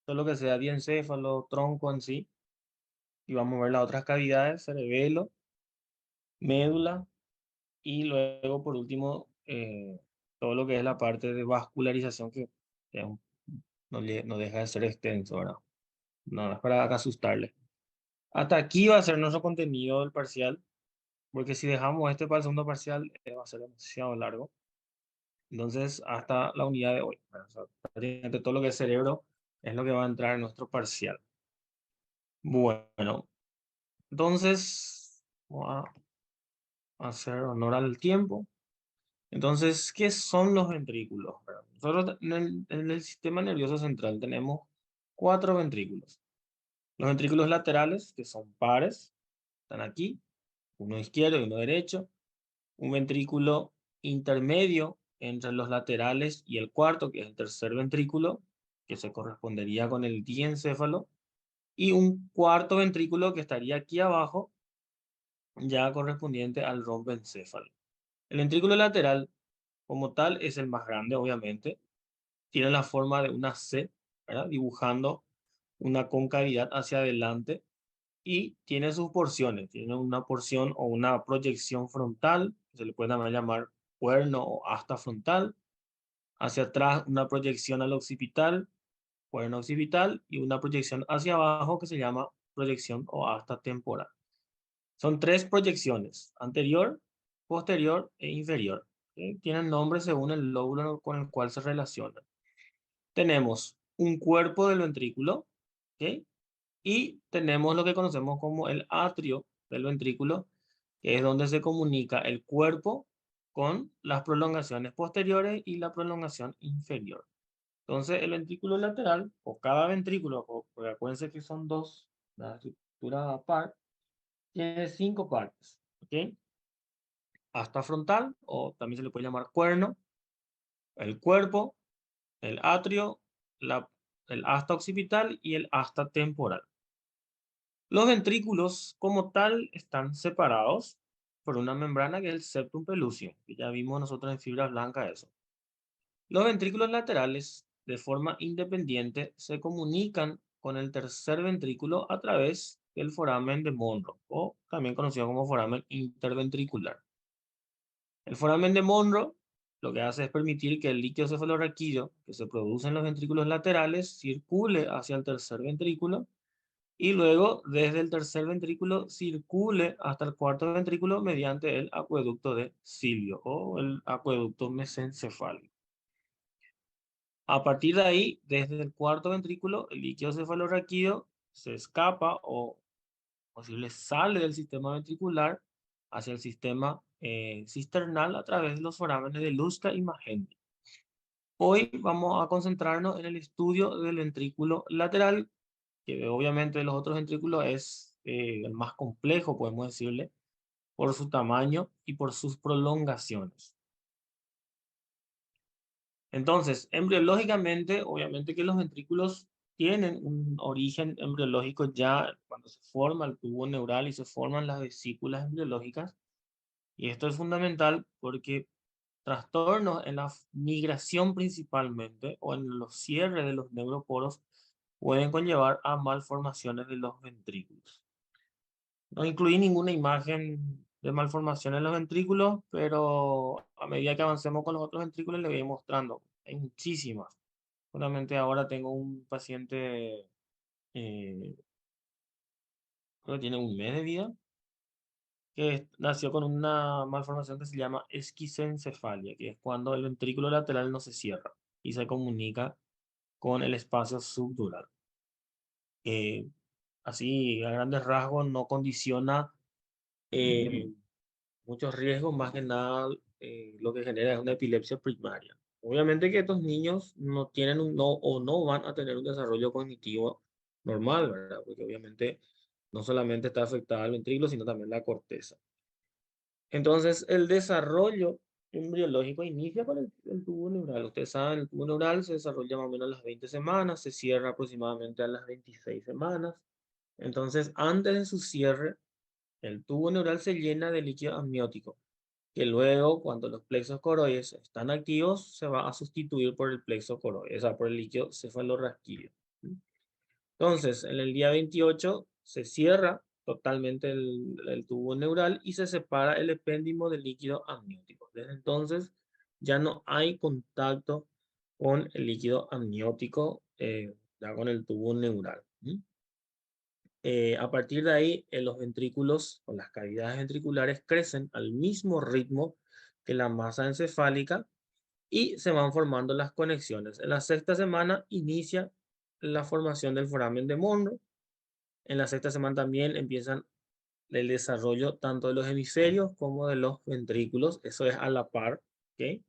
todo lo que sea diencéfalo, tronco en sí, y vamos a ver las otras cavidades, cerebelo, médula, y luego por último todo lo que es la parte de vascularización que es no deja de ser extenso, ¿verdad? No es para asustarle. Hasta aquí va a ser nuestro contenido del parcial, porque si dejamos este para el segundo parcial va a ser demasiado largo. Entonces, hasta la unidad de hoy. ¿Verdad? O sea, prácticamente todo lo que es cerebro es lo que va a entrar en nuestro parcial. Bueno, entonces, vamos a hacer honor al tiempo. Entonces, ¿qué son los ventrículos? ¿Verdad? Nosotros en el sistema nervioso central tenemos cuatro ventrículos. Los ventrículos laterales, que son pares, están aquí, uno izquierdo y uno derecho. Un ventrículo intermedio entre los laterales y el cuarto, que es el tercer ventrículo, que se correspondería con el diencéfalo. Y un cuarto ventrículo que estaría aquí abajo, ya correspondiente al romboencéfalo. El ventrículo lateral, como tal, es el más grande, obviamente. Tiene la forma de una C, ¿verdad? Dibujando una concavidad hacia adelante y tiene sus porciones. Tiene una porción o una proyección frontal, que se le puede también llamar cuerno o asta frontal. Hacia atrás, una proyección al occipital, cuerno occipital, y una proyección hacia abajo que se llama proyección o asta temporal. Son tres proyecciones, anterior, posterior e inferior. ¿Ok? Tienen nombre según el lóbulo con el cual se relacionan. Tenemos un cuerpo del ventrículo, ¿ok? Y tenemos lo que conocemos como el atrio del ventrículo, que es donde se comunica el cuerpo con las prolongaciones posteriores y la prolongación inferior. Entonces, el ventrículo lateral, o cada ventrículo, porque acuérdense que son dos, la estructura par, tiene cinco partes, ¿ok? Asta frontal, o también se le puede llamar cuerno, el cuerpo, el atrio, la, el asta occipital y el asta temporal. Los ventrículos, como tal, están separados por una membrana que es el septum pelluceo, que ya vimos nosotros en fibras blancas eso. Los ventrículos laterales, de forma independiente, se comunican con el tercer ventrículo a través del foramen de Monro, o también conocido como foramen interventricular. El foramen de Monro lo que hace es permitir que el líquido cefalorraquídeo que se produce en los ventrículos laterales circule hacia el tercer ventrículo y luego desde el tercer ventrículo circule hasta el cuarto ventrículo mediante el acueducto de Cilio o el acueducto mesencefálico. A partir de ahí, desde el cuarto ventrículo, el líquido cefalorraquídeo se escapa o posible sale del sistema ventricular hacia el sistema cisternal a través de los forámenes de Luska y Magenta. Hoy vamos a concentrarnos en el estudio del ventrículo lateral, que obviamente de los otros ventrículos es el más complejo, podemos decirle, por su tamaño y por sus prolongaciones. Entonces, embriológicamente, obviamente que los ventrículos tienen un origen embriológico ya cuando se forma el tubo neural y se forman las vesículas embriológicas. Y esto es fundamental porque trastornos en la migración principalmente o en los cierres de los neuroporos pueden conllevar a malformaciones de los ventrículos. No incluí ninguna imagen de malformación en los ventrículos, pero a medida que avancemos con los otros ventrículos les voy a ir mostrando. Hay muchísimas. Solamente ahora tengo un paciente, creo que tiene un mes de vida, que nació con una malformación que se llama esquisencefalia, que es cuando el ventrículo lateral no se cierra y se comunica con el espacio subdural. Eh, Así, a grandes rasgos, no condiciona muchos riesgos, más que nada lo que genera es una epilepsia primaria. Obviamente que estos niños no tienen no o no van a tener un desarrollo cognitivo normal, ¿verdad? Porque obviamente no solamente está afectada el ventrículo, sino también la corteza. Entonces, el desarrollo embriológico inicia con el tubo neural. Ustedes saben, el tubo neural se desarrolla más o menos a las 20 semanas, se cierra aproximadamente a las 26 semanas. Entonces, antes de su cierre, el tubo neural se llena de líquido amniótico, que luego, cuando los plexos coroides están activos, se va a sustituir por el plexo coroide, o sea, por el líquido cefalorraquídeo. Entonces, en el día 28 se cierra totalmente el tubo neural y se separa el epéndimo del líquido amniótico. Desde entonces ya no hay contacto con el líquido amniótico, ya con el tubo neural. A partir de ahí, los ventrículos o las cavidades ventriculares crecen al mismo ritmo que la masa encefálica y se van formando las conexiones. En la sexta semana inicia la formación del foramen de Monro. En la sexta semana también empiezan el desarrollo tanto de los hemisferios como de los ventrículos. Eso es a la par, ¿ok?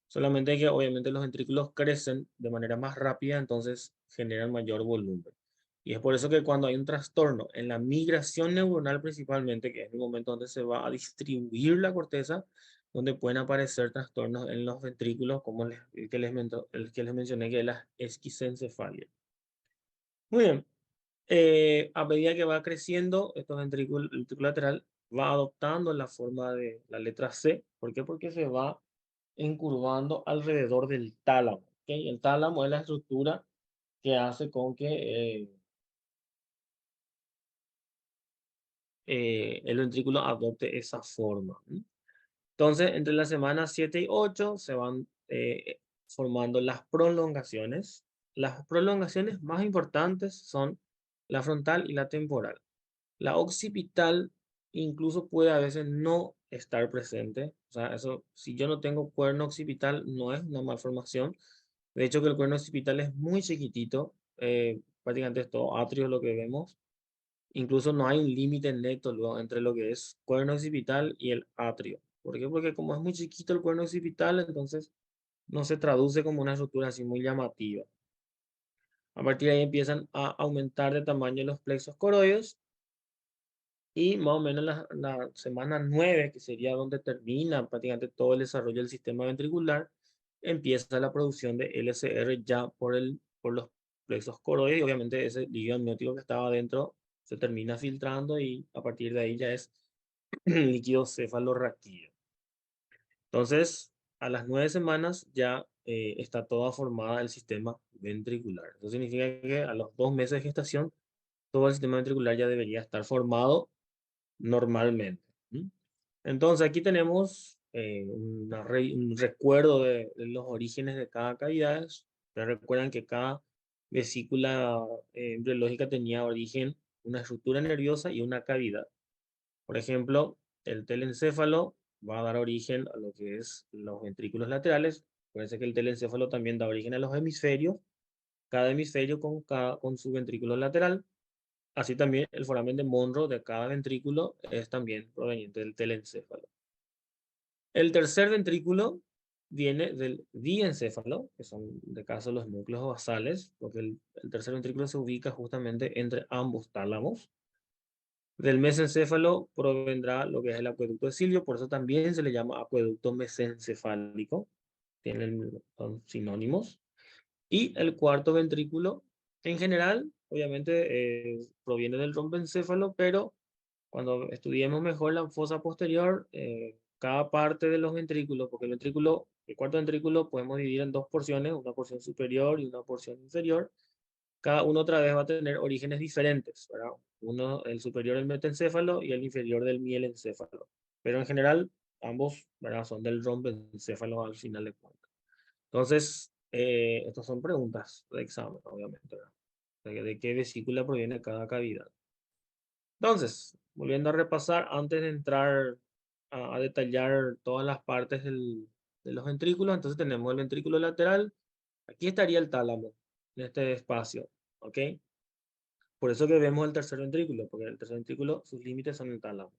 Solamente que obviamente los ventrículos crecen de manera más rápida, entonces generan mayor volumen. Y es por eso que cuando hay un trastorno en la migración neuronal principalmente, que es el momento donde se va a distribuir la corteza, donde pueden aparecer trastornos en los ventrículos, como el que les mencioné, que es la esquistocefalia. Muy bien. A medida que va creciendo, el ventrículo lateral va adoptando la forma de la letra C. ¿Por qué? Porque se va encurvando alrededor del tálamo. ¿Ok? El tálamo es la estructura que hace con que el ventrículo adopte esa forma. Entonces, entre las semanas 7 y 8 se van formando las prolongaciones. Las prolongaciones más importantes son la frontal y la temporal. La occipital incluso puede a veces no estar presente. O sea, eso, si yo no tengo cuerno occipital, no es una malformación. De hecho, que el cuerno occipital es muy chiquitito. Prácticamente es todo atrio lo que vemos. Incluso no hay un límite neto luego entre lo que es cuerno occipital y el atrio. ¿Por qué? Porque como es muy chiquito el cuerno occipital, entonces no se traduce como una estructura así muy llamativa. A partir de ahí empiezan a aumentar de tamaño los plexos coroides y más o menos la semana 9, que sería donde termina prácticamente todo el desarrollo del sistema ventricular, empieza la producción de LCR ya por los plexos coroides y obviamente ese líquido amniótico que estaba adentro se termina filtrando y a partir de ahí ya es líquido cefalorraquídeo. Entonces, a las 9 semanas ya está toda formada el sistema ventricular. Eso significa que a los 2 meses de gestación todo el sistema ventricular ya debería estar formado normalmente. Entonces aquí tenemos un recuerdo de los orígenes de cada cavidad. Ustedes recuerdan que cada vesícula embriológica tenía origen, una estructura nerviosa y una cavidad. Por ejemplo, el telencéfalo va a dar origen a lo que es los ventrículos laterales. Parece que el telencéfalo también da origen a los hemisferios, cada hemisferio con su ventrículo lateral. Así también el foramen de Monro de cada ventrículo es también proveniente del telencéfalo. El tercer ventrículo viene del diencéfalo, que son de caso los núcleos basales, porque el tercer ventrículo se ubica justamente entre ambos tálamos. Del mesencéfalo provendrá lo que es el acueducto de Silvio, por eso también se le llama acueducto mesencefálico, son sinónimos. Y el cuarto ventrículo, en general, obviamente proviene del romboencéfalo, pero cuando estudiemos mejor la fosa posterior, cada parte de los ventrículos, porque el cuarto ventrículo podemos dividir en dos porciones, una porción superior y una porción inferior. Cada uno otra vez va a tener orígenes diferentes, ¿verdad? Uno, el superior del metencéfalo y el inferior del mielencéfalo. Pero en general, ambos, ¿verdad? Son del romboencéfalo al final de cuentas. Entonces, estas son preguntas de examen, obviamente, ¿verdad? De qué vesícula proviene cada cavidad. Entonces, volviendo a repasar, antes de entrar a detallar todas las partes de los ventrículos, entonces tenemos el ventrículo lateral, aquí estaría el tálamo, en este espacio, ¿ok? Por eso que vemos el tercer ventrículo, porque el tercer ventrículo, sus límites son el tálamo.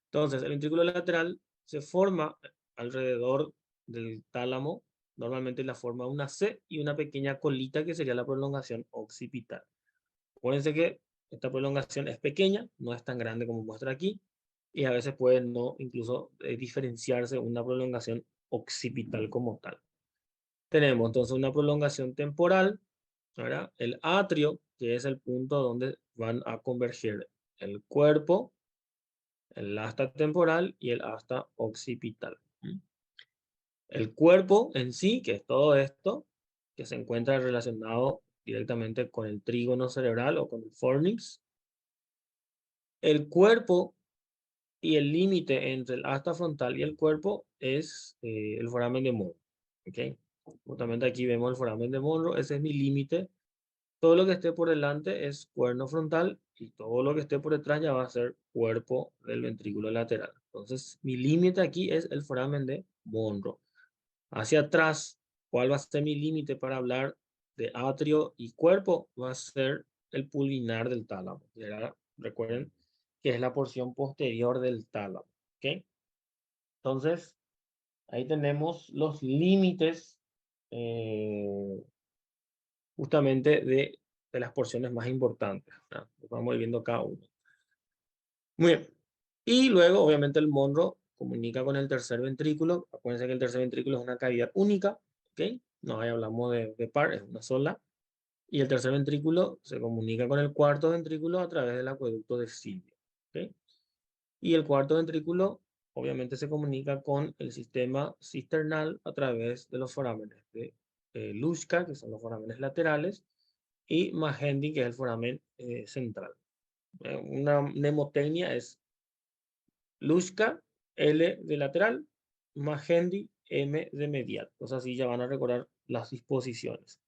Entonces, el ventrículo lateral se forma alrededor del tálamo, normalmente la forma una C y una pequeña colita que sería la prolongación occipital. Acuérdense que esta prolongación es pequeña, no es tan grande como muestra aquí, y a veces puede no incluso diferenciarse una prolongación occipital como tal. Tenemos entonces una prolongación temporal, ¿verdad? El atrio, que es el punto donde van a converger el cuerpo, el asta temporal y el asta occipital. El cuerpo en sí, que es todo esto, que se encuentra relacionado directamente con el trígono cerebral o con el fornix. El cuerpo y el límite entre el asta frontal y el cuerpo es el foramen de Monro. ¿Ok? Justamente aquí vemos el foramen de Monro, ese es mi límite. Todo lo que esté por delante es cuerno frontal y todo lo que esté por detrás ya va a ser cuerpo del ventrículo lateral. Entonces, mi límite aquí es el foramen de Monro. Hacia atrás, ¿cuál va a ser mi límite para hablar de atrio y cuerpo? Va a ser el pulvinar del tálamo. Recuerden que es la porción posterior del tálamo. ¿Ok? Entonces, ahí tenemos los límites eh, justamente de las porciones más importantes, ¿verdad? Vamos a ir viendo cada uno. Muy bien. Y luego, obviamente, el Monro comunica con el tercer ventrículo. Acuérdense que el tercer ventrículo es una cavidad única. ¿Ok? No, ahí hablamos de par, es una sola. Y el tercer ventrículo se comunica con el cuarto ventrículo a través del acueducto de Silvio. ¿Ok? Y el cuarto ventrículo, obviamente, se comunica con el sistema cisternal a través de los forámenes de Luschka, que son los forámenes laterales, y Magendie, que es el foramen central. Una mnemotecnia es Luschka, L de lateral, Magendie, M de medial. Entonces así ya van a recordar las disposiciones.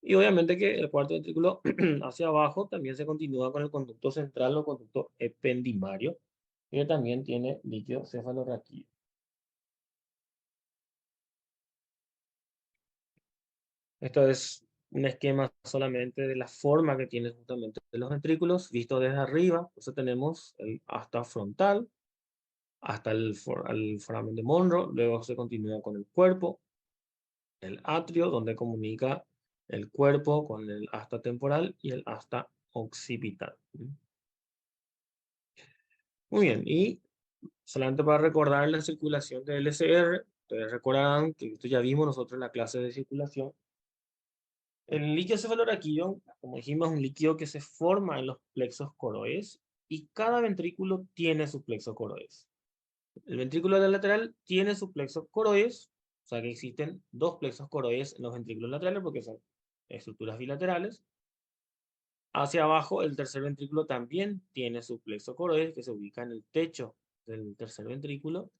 Y obviamente que el cuarto ventrículo hacia abajo también se continúa con el conducto central o conducto ependimario, que también tiene líquido cefalorraquídeo. Esto es un esquema solamente de la forma que tienen justamente los ventrículos, visto desde arriba. Entonces tenemos el asta frontal, hasta el foramen de Monro, luego se continúa con el cuerpo, el atrio, donde comunica el cuerpo con el asta temporal y el asta occipital. Muy bien, y solamente para recordar la circulación del LCR, ustedes recordarán que esto ya vimos nosotros en la clase de circulación. El líquido cefalorraquídeo, como dijimos, es un líquido que se forma en los plexos coroides y cada ventrículo tiene su plexo coroides. El ventrículo lateral tiene su plexo coroides, o sea que existen dos plexos coroides en los ventrículos laterales porque son estructuras bilaterales. Hacia abajo, el tercer ventrículo también tiene su plexo coroides que se ubica en el techo del tercer ventrículo.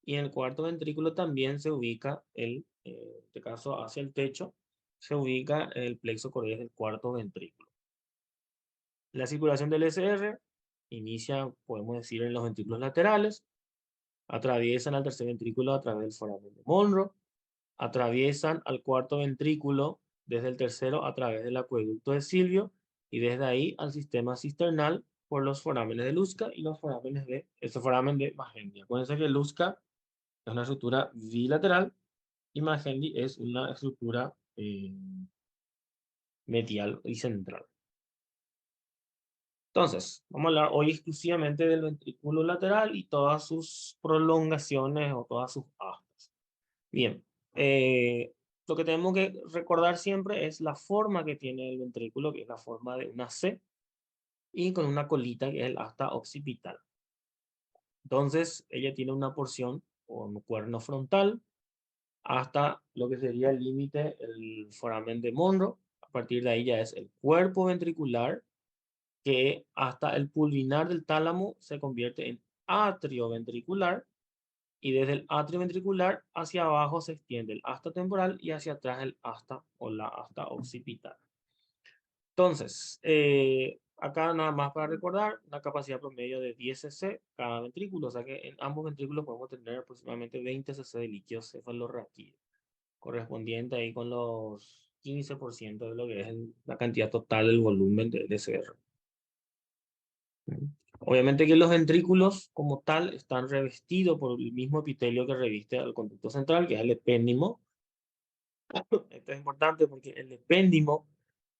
Y en el cuarto ventrículo también se ubica, en este caso hacia el techo, se ubica el plexo coroides del cuarto ventrículo. La circulación del SR inicia, podemos decir, en los ventrículos laterales, atraviesan al tercer ventrículo a través del foramen de Monro, atraviesan al cuarto ventrículo desde el tercero a través del acueducto de Silvio y desde ahí al sistema cisternal por los forámenes de Luschka y los forámenes de este foramen de Magendie. Acuérdense que Luschka es una estructura bilateral y Magendie es una estructura medial y central. Entonces, vamos a hablar hoy exclusivamente del ventrículo lateral y todas sus prolongaciones o todas sus astas. Bien, lo que tenemos que recordar siempre es la forma que tiene el ventrículo, que es la forma de una C, y con una colita que es el asta occipital. Entonces, ella tiene una porción o un cuerno frontal hasta lo que sería el límite, el foramen de Monro. A partir de ahí ya es el cuerpo ventricular, que hasta el pulvinar del tálamo se convierte en atrio ventricular, y desde el atrio ventricular hacia abajo se extiende el asta temporal y hacia atrás el asta o la asta occipital. Entonces, acá nada más para recordar, una capacidad promedio de 10 cc cada ventrículo, o sea que en ambos ventrículos podemos tener aproximadamente 20 cc de líquido cefalorraquídeo, correspondiente ahí con los 15% de lo que es la cantidad total del volumen de LCR. Obviamente que los ventrículos como tal están revestidos por el mismo epitelio que reviste al conducto central, que es el epéndimo. Esto es importante porque el epéndimo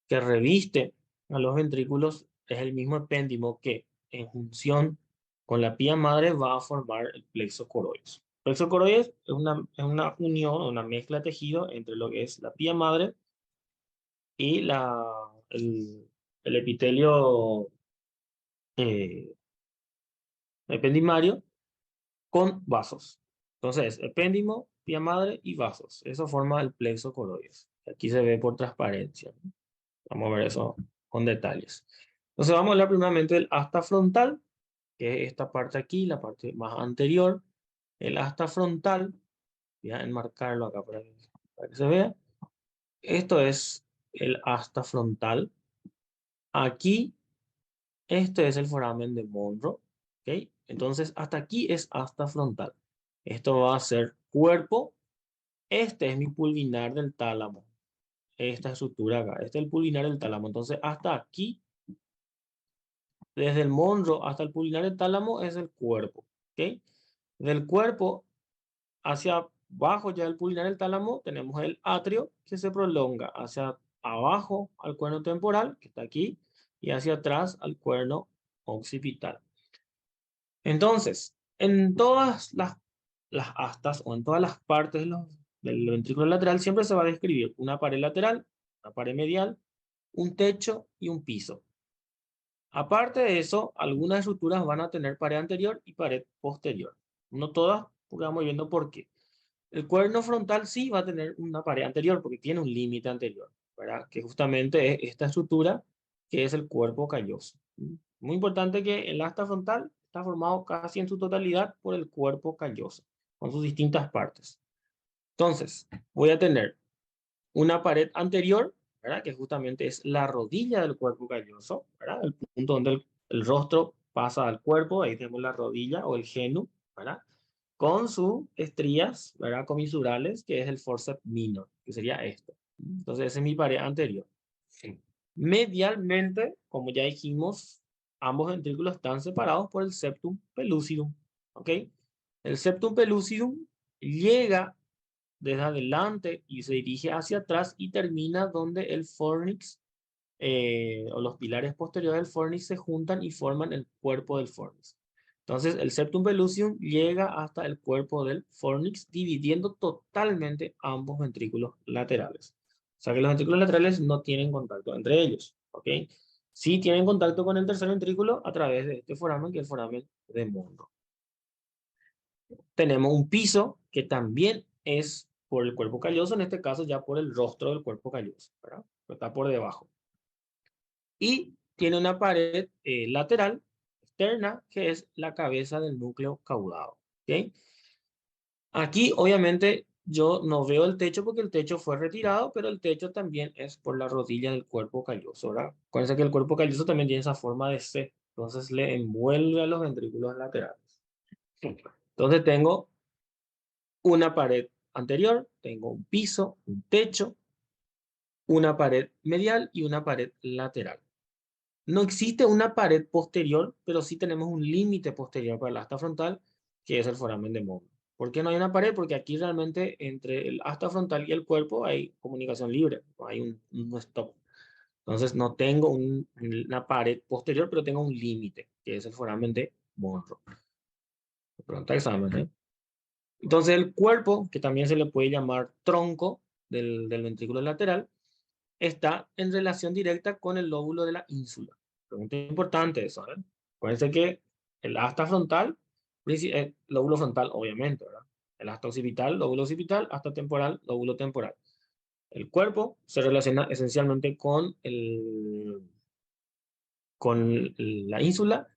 que reviste a los ventrículos es el mismo epéndimo que en junción con la pía madre va a formar el plexo coroides. El plexo coroides es una unión, una mezcla de tejido entre lo que es la pía madre y el epitelio eh, ependimario con vasos. Entonces, epéndimo, pía madre y vasos. Eso forma el plexo coroides. Aquí se ve por transparencia. Vamos a ver eso con detalles. Entonces vamos a hablar primeramente del asta frontal, que es esta parte aquí, la parte más anterior. El asta frontal, voy a enmarcarlo acá para que se vea. Esto es el asta frontal. Aquí, este es el foramen de Monro. ¿Ok? Entonces, hasta aquí es asta frontal. Esto va a ser cuerpo. Este es mi pulvinar del tálamo. Esta estructura acá. Este es el pulvinar del tálamo. Entonces, hasta aquí, desde el Monro hasta el pulvinar del tálamo, es el cuerpo. ¿Ok? Del cuerpo hacia abajo ya del pulvinar del tálamo tenemos el atrio que se prolonga hacia abajo al cuerno temporal, que está aquí, y hacia atrás al cuerno occipital. Entonces, en todas las astas o en todas las partes del ventrículo lateral siempre se va a describir una pared lateral, una pared medial, un techo y un piso. Aparte de eso, algunas estructuras van a tener pared anterior y pared posterior. No todas, porque vamos viendo por qué. El cuerno frontal sí va a tener una pared anterior porque tiene un límite anterior, ¿verdad? Que justamente es esta estructura que es el cuerpo calloso. Muy importante que el asta frontal está formado casi en su totalidad por el cuerpo calloso, con sus distintas partes. Entonces, voy a tener una pared anterior, ¿verdad? Que justamente es la rodilla del cuerpo calloso, ¿verdad? El punto donde el rostro pasa al cuerpo, ahí tenemos la rodilla o el genu, ¿verdad? Con sus estrías, ¿verdad? Comisurales, que es el forceps minor, que sería esto. Entonces, esa es mi pared anterior. Sí. Medialmente, como ya dijimos, ambos ventrículos están separados por el septum pellucidum, ¿ok? El septum pellucidum llega desde adelante y se dirige hacia atrás y termina donde el fornix o los pilares posteriores del fornix se juntan y forman el cuerpo del fornix. Entonces, el septum pellucidum llega hasta el cuerpo del fornix, dividiendo totalmente ambos ventrículos laterales. O sea que los ventrículos laterales no tienen contacto entre ellos, ¿ok? Sí tienen contacto con el tercer ventrículo a través de este foramen, que es el foramen de Monro. Tenemos un piso que también es por el cuerpo calloso, en este caso ya por el rostro del cuerpo calloso, ¿verdad? Está por debajo. Y tiene una pared lateral externa que es la cabeza del núcleo caudado. ¿Ok? Aquí obviamente yo no veo el techo porque el techo fue retirado, pero el techo también es por la rodilla del cuerpo calloso, ¿verdad? Acuérdense que el cuerpo calloso también tiene esa forma de C, entonces le envuelve a los ventrículos laterales. Entonces tengo una pared anterior, tengo un piso, un techo, una pared medial y una pared lateral. No existe una pared posterior, pero sí tenemos un límite posterior para el asta frontal, que es el foramen de Mohs. ¿Por qué no hay una pared? Porque aquí realmente entre el asta frontal y el cuerpo hay comunicación libre, hay un stop. Entonces no tengo una pared posterior, pero tengo un límite, que es el foramen de Monro. Pregunta examen, ¿eh? Entonces el cuerpo, que también se le puede llamar tronco del ventrículo lateral, está en relación directa con el lóbulo de la ínsula. Pregunta importante eso, ¿eh? Acuérdense que el asta frontal, lóbulo frontal, obviamente, ¿verdad? El asta occipital, lóbulo occipital, asta temporal, lóbulo temporal. El cuerpo se relaciona esencialmente con la ínsula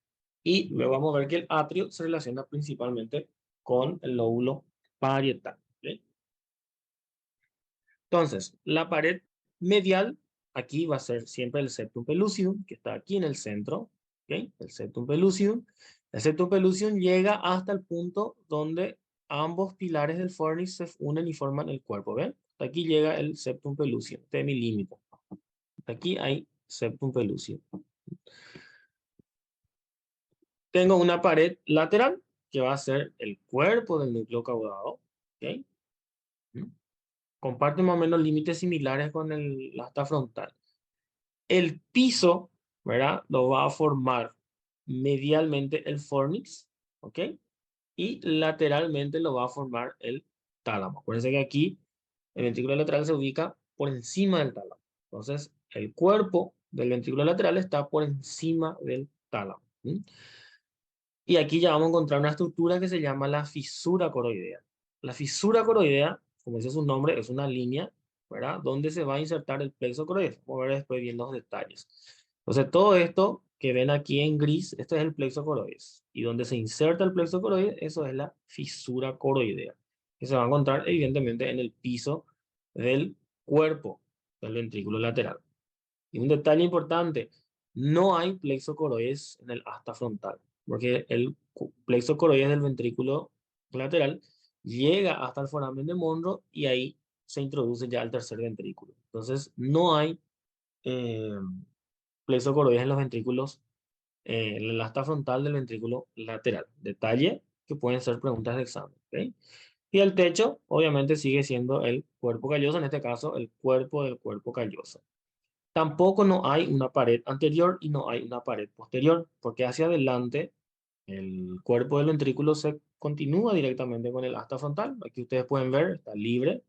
y luego vamos a ver que el atrio se relaciona principalmente con el lóbulo parietal. ¿Ok? Entonces, la pared medial, aquí va a ser siempre el septum pellucidum, que está aquí en el centro, ¿ok? El septum pellucidum. El septum pellucidum llega hasta el punto donde ambos pilares del fornix se unen y forman el cuerpo, ¿ven? Hasta aquí llega el septum pellucidum, este es mi límite. Hasta aquí hay septum pellucidum. Tengo una pared lateral, que va a ser el cuerpo del núcleo caudado, ¿ok? Comparte más o menos límites similares con la asta frontal. El piso, ¿verdad? Lo va a formar medialmente el fornix, ¿ok? Y lateralmente lo va a formar el tálamo. Acuérdense que aquí el ventrículo lateral se ubica por encima del tálamo. Entonces, el cuerpo del ventrículo lateral está por encima del tálamo. ¿Sí? Y aquí ya vamos a encontrar una estructura que se llama la fisura coroidea. La fisura coroidea, como dice su nombre, es una línea ¿verdad? ¿Dónde se va a insertar el plexo coroides? Vamos a ver después bien los detalles. Entonces, todo esto que ven aquí en gris, esto es el plexo coroides. Y donde se inserta el plexo coroides, eso es la fisura coroidea, que se va a encontrar evidentemente en el piso del cuerpo del ventrículo lateral. Y un detalle importante, no hay plexo coroides en el asta frontal, porque el plexo coroides del ventrículo lateral llega hasta el foramen de Monro y ahí se introduce ya el tercer ventrículo. Entonces, no hay eh, plexo coroides en los ventrículos, en el asta frontal del ventrículo lateral. Detalle que pueden ser preguntas de examen. ¿Ok? Y el techo, obviamente, sigue siendo el cuerpo calloso, en este caso, el cuerpo del cuerpo calloso. Tampoco no hay una pared anterior y no hay una pared posterior, porque hacia adelante el cuerpo del ventrículo se continúa directamente con el asta frontal. Aquí ustedes pueden ver, está libre,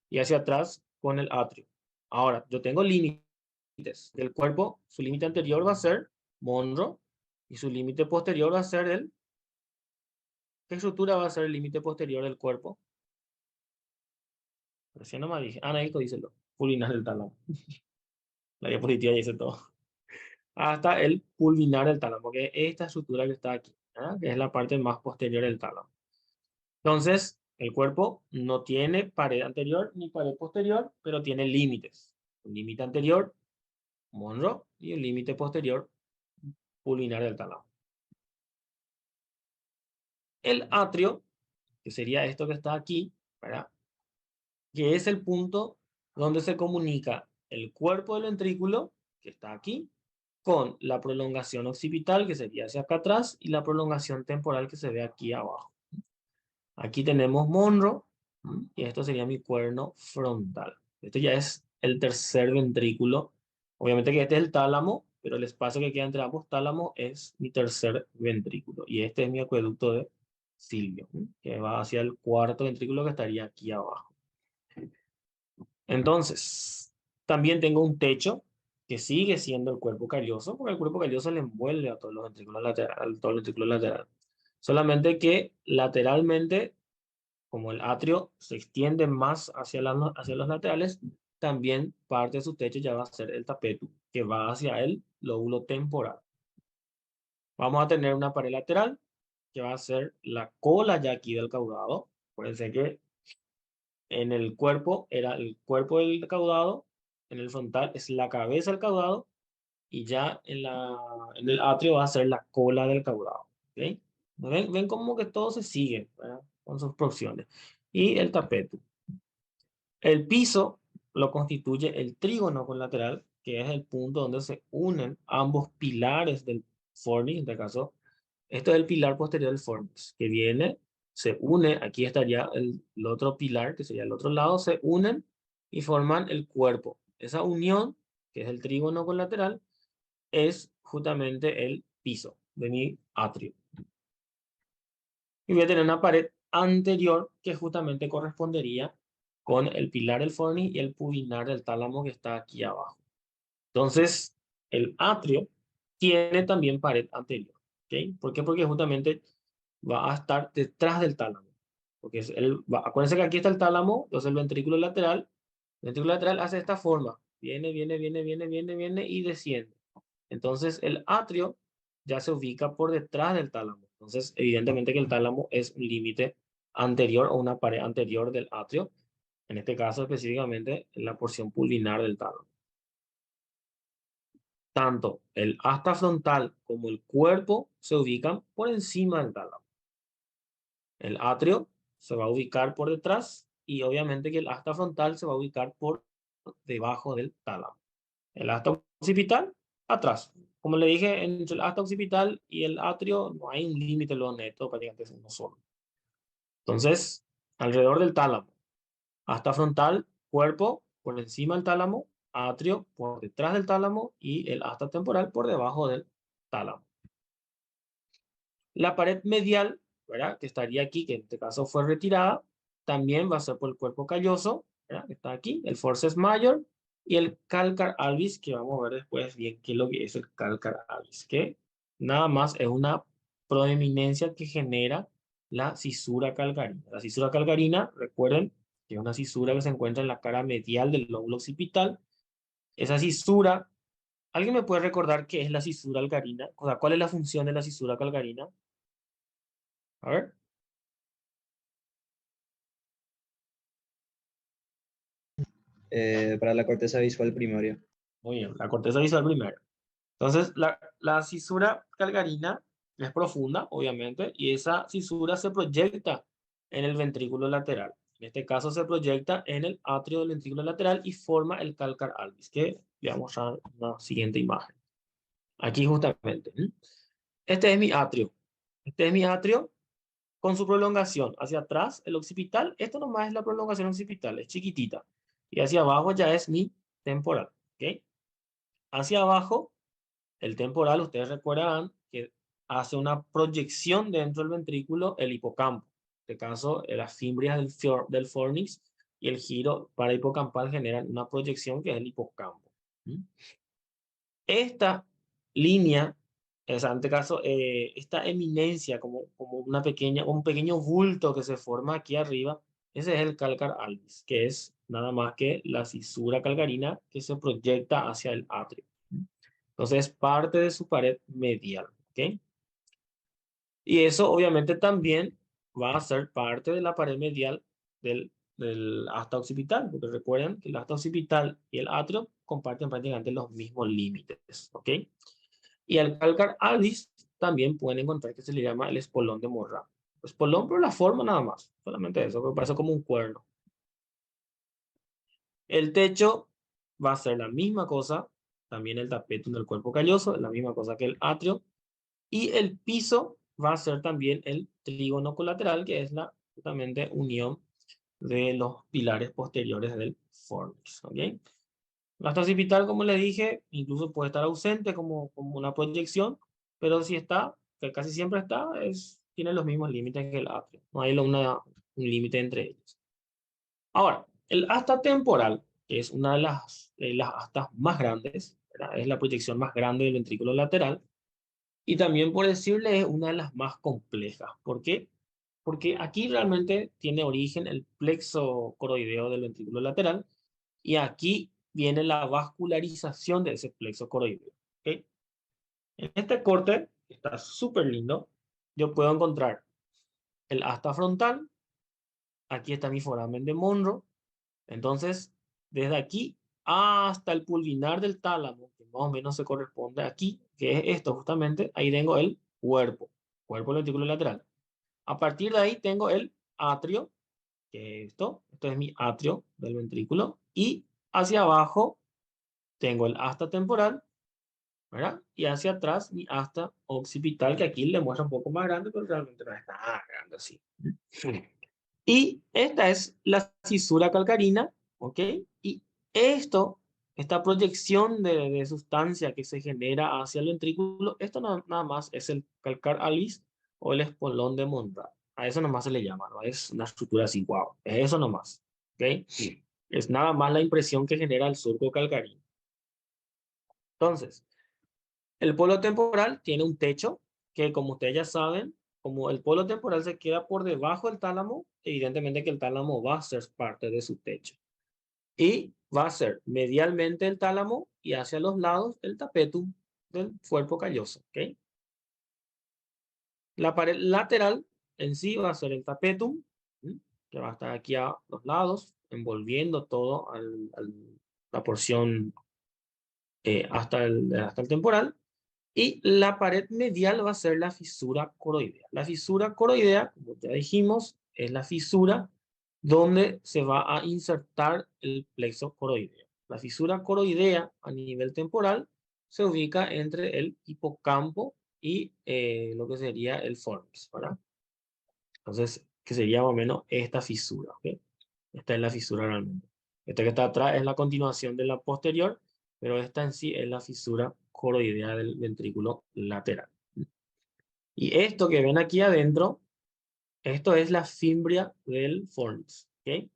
y hacia atrás con el atrio. Ahora, yo tengo límites del cuerpo. Su límite anterior va a ser Monro y su límite posterior va a ser el... ¿Qué estructura va a ser el límite posterior del cuerpo? Recién no me dije. Anaísto, díselo. Pulvinar del tálamo. La diapositiva dice todo. Hasta el pulvinar del tálamo, que es esta estructura que está aquí, ¿verdad? Que es la parte más posterior del tálamo. Entonces, el cuerpo no tiene pared anterior ni pared posterior, pero tiene límites. Un límite anterior, Monro, y un límite posterior, pulvinar del tálamo. El atrio, que sería esto que está aquí, ¿verdad? Que es el punto donde se comunica el cuerpo del ventrículo, que está aquí, con la prolongación occipital, que sería hacia acá atrás, y la prolongación temporal que se ve aquí abajo. Aquí tenemos Monro, y esto sería mi cuerno frontal. Esto ya es el tercer ventrículo. Obviamente que este es el tálamo, pero el espacio que queda entre ambos tálamos es mi tercer ventrículo. Y este es mi acueducto de Silvio, que va hacia el cuarto ventrículo que estaría aquí abajo. Entonces, también tengo un techo que sigue siendo el cuerpo calloso, porque el cuerpo calloso le envuelve a todos los ventrículos laterales, todo el ventrículo lateral. Solamente que lateralmente, como el atrio se extiende más hacia los laterales, también parte de su techo ya va a ser el tapetum, que va hacia el lóbulo temporal. Vamos a tener una pared lateral, que va a ser la cola ya aquí del caudado. Acuérdense que en el cuerpo era el cuerpo del caudado, en el frontal es la cabeza del caudado, y ya en el atrio va a ser la cola del caudado. ¿Ok? Ven como que todo se sigue, ¿verdad? Con sus porciones. Y el tapetum. El piso lo constituye el trígono colateral, que es el punto donde se unen ambos pilares del fornix. En este caso, esto es el pilar posterior del fornix, que viene, se une, aquí estaría el otro pilar, que sería el otro lado, se unen y forman el cuerpo. Esa unión, que es el trígono colateral, es justamente el piso de mi atrio. Y voy a tener una pared anterior que justamente correspondería con el pilar del fornix y el pubinar del tálamo que está aquí abajo. Entonces, el atrio tiene también pared anterior. ¿Ok? ¿Por qué? Porque justamente va a estar detrás del tálamo. Porque acuérdense que aquí está el tálamo, entonces el ventrículo lateral hace esta forma. Viene y desciende. Entonces, el atrio ya se ubica por detrás del tálamo. Entonces, evidentemente que el tálamo es un límite anterior o una pared anterior del atrio. En este caso, específicamente, en la porción pulvinar del tálamo. Tanto el asta frontal como el cuerpo se ubican por encima del tálamo. El atrio se va a ubicar por detrás y obviamente que el asta frontal se va a ubicar por debajo del tálamo. El asta occipital, atrás. Como le dije, entre el asta occipital y el atrio no hay un límite lo neto, prácticamente es uno solo. Entonces, alrededor del tálamo, asta frontal, cuerpo por encima del tálamo, atrio por detrás del tálamo y el asta temporal por debajo del tálamo. La pared medial, ¿verdad? Que estaría aquí, que en este caso fue retirada, también va a ser por el cuerpo calloso, ¿verdad? Que está aquí, el forceps major y el calcar albis, que vamos a ver después bien qué es lo que es el calcar albis, que nada más es una proeminencia que genera la cisura calcarina. La cisura calcarina, recuerden, que es una fisura que se encuentra en la cara medial del lóbulo occipital. Esa fisura, ¿alguien me puede recordar qué es la fisura alcarina? O sea, ¿cuál es la función de la fisura calcarina? A ver. Para la corteza visual primaria. Muy bien, la corteza visual primero. Entonces, la fisura calcarina es profunda, obviamente, y esa fisura se proyecta en el ventrículo lateral. En este caso se proyecta en el atrio del ventrículo lateral y forma el calcar albis, que le vamos a dar una siguiente imagen. Aquí justamente. Este es mi atrio. Este es mi atrio con su prolongación hacia atrás, el occipital. Esto nomás es la prolongación occipital, es chiquitita. Y hacia abajo ya es mi temporal. ¿Ok? Hacia abajo, el temporal, ustedes recuerdan que hace una proyección dentro del ventrículo el hipocampo. En este caso, las fimbrias del fornix y el giro parahipocampal generan una proyección que es el hipocampo. Esta línea, o sea, en este caso, esta eminencia, como un pequeño bulto que se forma aquí arriba, ese es el calcar albis, que es nada más que la fisura calcarina que se proyecta hacia el atrio. Entonces, es parte de su pared medial. ¿Ok? Y eso obviamente también va a ser parte de la pared medial del asta occipital, porque recuerden que el asta occipital y el atrio comparten prácticamente los mismos límites. ¿Ok? Y al calcar albis también pueden encontrar que se le llama el espolón de Morra. Espolón por la forma nada más, solamente eso, que parece como un cuerno. El techo va a ser la misma cosa, también el tapetum del cuerpo calloso, la misma cosa que el atrio. Y el piso va a ser también el trígono colateral, que es la justamente unión de los pilares posteriores del fornix. ¿Ok? La asta occipital, como les dije, incluso puede estar ausente como una proyección, pero si está, que casi siempre está, tiene los mismos límites que el atrio. No hay un límite entre ellos. Ahora, el asta temporal, que es una de las astas más grandes, ¿verdad? Es la proyección más grande del ventrículo lateral, y también por decirle es una de las más complejas. ¿Por qué? Porque aquí realmente tiene origen el plexo coroideo del ventrículo lateral y aquí viene la vascularización de ese plexo coroideo. ¿Ok? En este corte, que está súper lindo, yo puedo encontrar el asta frontal, aquí está mi foramen de Monro, entonces desde aquí hasta el pulvinar del tálamo, que más o menos se corresponde aquí, que es esto justamente, ahí tengo el cuerpo del ventrículo lateral. A partir de ahí tengo el atrio, que es esto es mi atrio del ventrículo, y hacia abajo tengo el asta temporal, ¿verdad? Y hacia atrás mi asta occipital, que aquí le muestra un poco más grande, pero realmente no es tan grande así. Y esta es la fisura calcarina, ¿ok? Y esta proyección de sustancia que se genera hacia el ventrículo, esto nada más es el calcar albis o el espolón de Monrad. A eso nomás se le llama, ¿no? Es una estructura así, wow. Es eso nomás, ¿ok? Sí. Es nada más la impresión que genera el surco calcarino. Entonces, el polo temporal tiene un techo que, como ustedes ya saben, como el polo temporal se queda por debajo del tálamo, evidentemente que el tálamo va a ser parte de su techo. Y va a ser medialmente el tálamo y hacia los lados el tapetum del cuerpo calloso. ¿Ok? La pared lateral en sí va a ser el tapetum, ¿sí? Que va a estar aquí a los lados, envolviendo todo la porción hasta el temporal. Y la pared medial va a ser la fisura coroidea. La fisura coroidea, como ya dijimos, es la fisura donde se va a insertar el plexo coroideo. La fisura coroidea a nivel temporal se ubica entre el hipocampo y lo que sería el fornix, ¿verdad? Entonces, que sería más o menos esta fisura, ¿ok? Esta es la fisura realmente. Esta que está atrás es la continuación de la posterior, pero esta en sí es la fisura coroidea del ventrículo lateral. Y esto que ven aquí adentro, esto es la fimbria del fornix, ¿ok?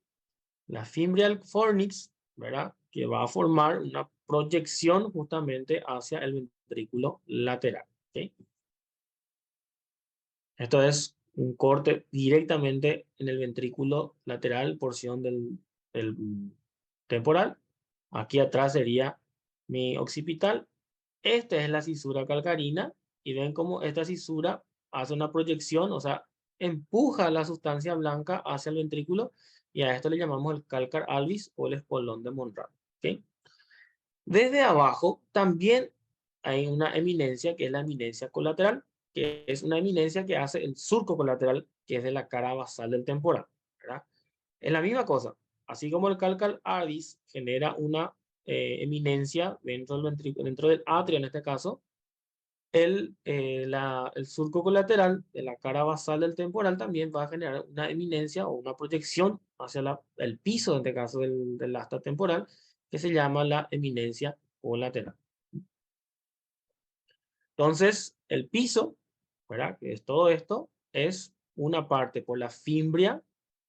La fimbria del fornix, ¿verdad? Que va a formar una proyección justamente hacia el ventrículo lateral, ¿ok? Esto es un corte directamente en el ventrículo lateral, porción del temporal. Aquí atrás sería mi occipital. Esta es la cisura calcarina y ven cómo esta cisura hace una proyección, o sea, empuja la sustancia blanca hacia el ventrículo y a esto le llamamos el calcar albis o el espolón de Monrad. ¿Ok? Desde abajo también hay una eminencia que es la eminencia colateral, que es una eminencia que hace el surco colateral, que es de la cara basal del temporal, ¿verdad? Es la misma cosa. Así como el calcar albis genera una eminencia dentro del ventrículo, dentro del atrio en este caso, el surco colateral de la cara basal del temporal también va a generar una eminencia o una proyección hacia el piso, en este caso del asta temporal, que se llama la eminencia colateral. Entonces, el piso, ¿verdad? Que es todo esto, es una parte por la fimbria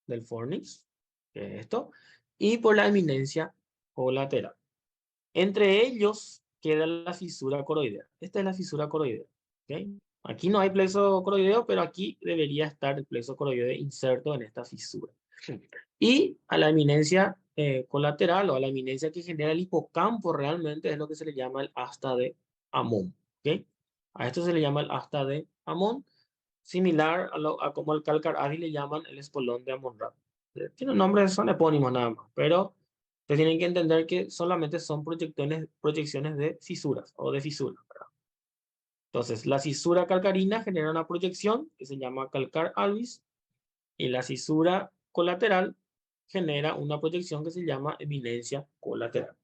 del fornix, que es esto, y por la eminencia colateral. Entre ellos queda la fisura coroidea. Esta es la fisura coroidea. ¿Ok? Aquí no hay plexo coroideo, pero aquí debería estar el plexo coroideo inserto en esta fisura. Y a la eminencia colateral o a la eminencia que genera el hipocampo realmente es lo que se le llama el asta de Amón. ¿Ok? A esto se le llama el asta de Amón, similar a como el calcar ágil le llaman el espolón de Amon-Ra. Tienen nombres, son epónimos nada más, pero te tienen que entender que solamente son proyecciones de fisuras o de fisuras, ¿verdad? Entonces, la fisura calcarina genera una proyección que se llama calcar albis y la fisura colateral genera una proyección que se llama eminencia colateral.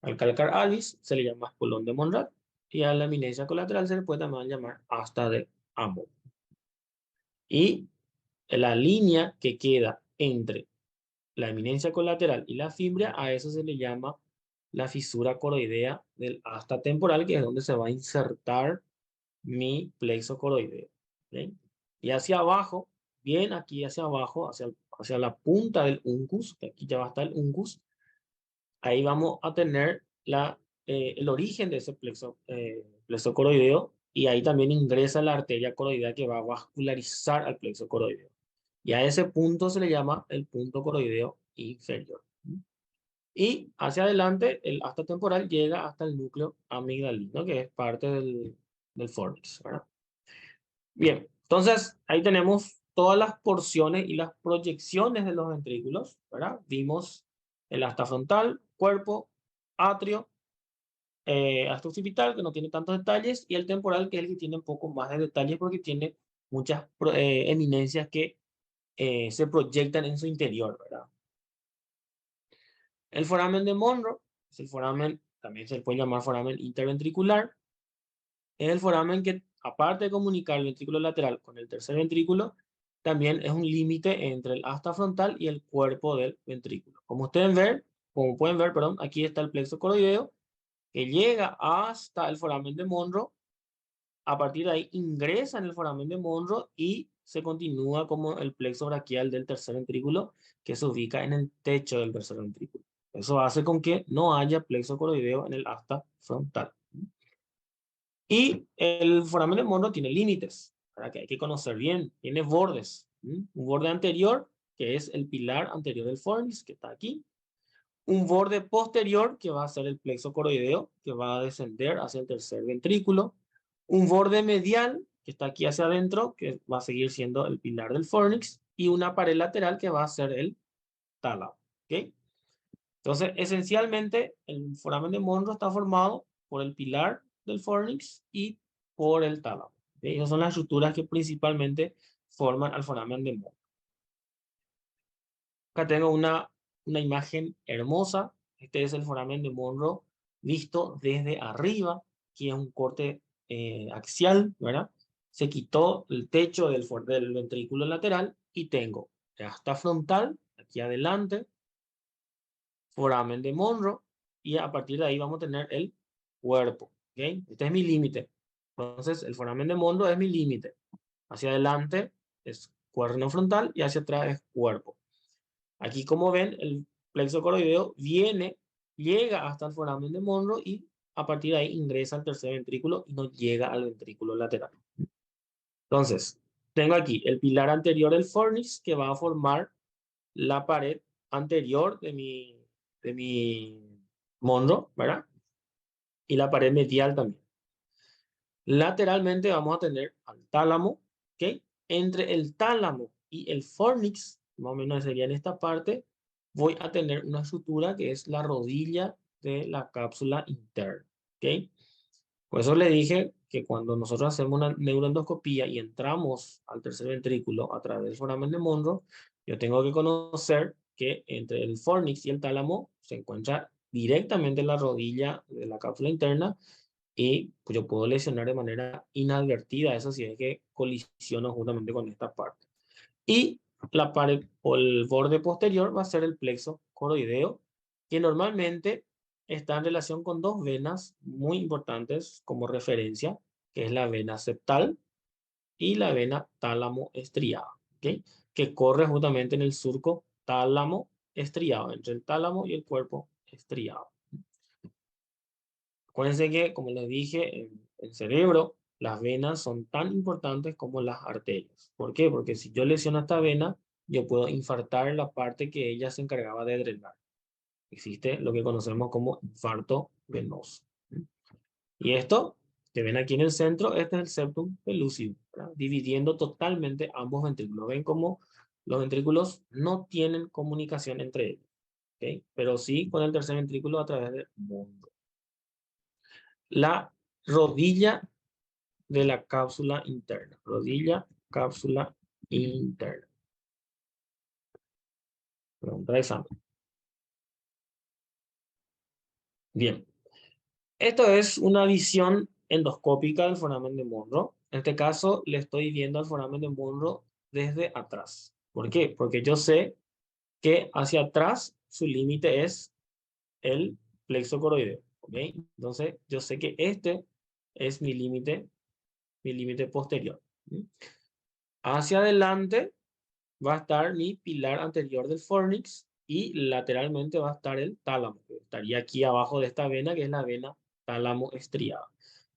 Al calcar albis se le llama espolón de Monrad y a la eminencia colateral se le puede también llamar asta de Amon. Y la línea que queda entre la eminencia colateral y la fimbria, a eso se le llama la fisura coroidea del asta temporal, que es donde se va a insertar mi plexo coroideo. ¿Ok? Y hacia abajo, bien aquí hacia abajo, hacia la punta del uncus, que aquí ya va a estar el uncus, ahí vamos a tener el origen de ese plexo coroideo y ahí también ingresa la arteria coroidea que va a vascularizar al plexo coroideo. Y a ese punto se le llama el punto coroideo inferior. Y hacia adelante, el asta temporal llega hasta el núcleo amigdalino, que es parte del fornix, ¿verdad? Bien, entonces ahí tenemos todas las porciones y las proyecciones de los ventrículos, ¿verdad? Vimos el asta frontal, cuerpo, atrio, asta occipital, que no tiene tantos detalles, y el temporal, que es el que tiene un poco más de detalles porque tiene muchas eminencias que se proyectan en su interior, ¿verdad? El foramen de Monro es el foramen, también se le puede llamar foramen interventricular, es el foramen que, aparte de comunicar el ventrículo lateral con el tercer ventrículo, también es un límite entre el asta frontal y el cuerpo del ventrículo. Como pueden ver, perdón, aquí está el plexo coroideo que llega hasta el foramen de Monro. A partir de ahí ingresa en el foramen de Monro y se continúa como el plexo braquial del tercer ventrículo que se ubica en el techo del tercer ventrículo. Eso hace con que no haya plexo coroideo en el asta frontal. Y el foramen de Monro tiene límites, para que hay que conocer bien. Tiene bordes. Un borde anterior, que es el pilar anterior del fornix, que está aquí. Un borde posterior, que va a ser el plexo coroideo, que va a descender hacia el tercer ventrículo. Un borde medial, que está aquí hacia adentro, que va a seguir siendo el pilar del fornix. Y una pared lateral, que va a ser el tálamo. ¿Ok? Entonces, esencialmente, el foramen de Monro está formado por el pilar del fornix y por el tálamo. ¿Okay? Esas son las estructuras que principalmente forman al foramen de Monro. Acá tengo una imagen hermosa. Este es el foramen de Monro visto desde arriba, que es un corte axial, ¿verdad? Se quitó el techo del ventrículo lateral y tengo hasta frontal, aquí adelante, foramen de Monro, y a partir de ahí vamos a tener el cuerpo. ¿Okay? Este es mi límite. Entonces, el foramen de Monro es mi límite. Hacia adelante es cuerno frontal y hacia atrás es cuerpo. Aquí, como ven, el plexo coroideo llega hasta el foramen de Monro y a partir de ahí ingresa al tercer ventrículo y no llega al ventrículo lateral. Entonces, Tengo aquí el pilar anterior del fornix que va a formar la pared anterior de mi monro, ¿verdad? Y la pared medial también. Lateralmente vamos a tener al tálamo, ¿ok? Entre el tálamo y el fornix, más o menos sería en esta parte, voy a tener una estructura que es la rodilla de la cápsula interna, ¿ok? Por eso le dije que cuando nosotros hacemos una neuroendoscopía y entramos al tercer ventrículo a través del foramen de Monro, yo tengo que conocer que entre el fornix y el tálamo se encuentra directamente la rodilla de la cápsula interna y pues, yo puedo lesionar de manera inadvertida eso si es que colisiono justamente con esta parte. Y la pared o el borde posterior va a ser el plexo coroideo, que normalmente está en relación con dos venas muy importantes como referencia, que es la vena septal y la vena tálamo estriada, ¿ok? Que corre justamente en el surco tálamo estriado, entre el tálamo y el cuerpo estriado. Acuérdense que, como les dije, en el cerebro, las venas son tan importantes como las arterias. ¿Por qué? Porque si yo lesiono esta vena, yo puedo infartar la parte que ella se encargaba de drenar. Existe lo que conocemos como infarto venoso. Y esto, que ven aquí en el centro, este es el septum pellucidum, ¿verdad? Dividiendo totalmente ambos ventrículos. Ven cómo los ventrículos no tienen comunicación entre ellos, ¿ok? Pero sí con el tercer ventrículo a través del mundo. La rodilla de la cápsula interna. Rodilla, cápsula interna. Pregunta de examen. Bien. Esto es una visión endoscópica del foramen de Monro. En este caso, le estoy viendo al foramen de Monro desde atrás. ¿Por qué? Porque yo sé que hacia atrás su límite es el plexo coroideo. ¿Ok? Entonces, yo sé que este es mi límite posterior. Hacia adelante va a estar mi pilar anterior del fornix y lateralmente va a estar el tálamo, que estaría aquí abajo de esta vena, que es la vena tálamo estriada.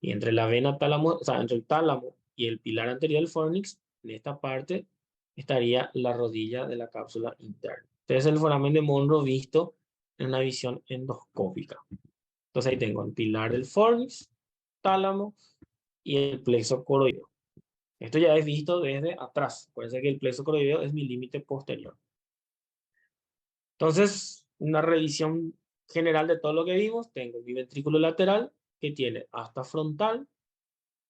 Y entre la vena tálamo, o sea, entre el tálamo y el pilar anterior del fornix, en esta parte estaría la rodilla de la cápsula interna. Entonces el foramen de Monro visto en una visión endoscópica. Entonces ahí tengo el pilar del fornix, tálamo y el plexo coroideo. Esto ya es visto desde atrás. Acuérdense que el plexo coroideo es mi límite posterior. Entonces, una revisión general de todo lo que vimos. Tengo mi ventrículo lateral que tiene hasta frontal,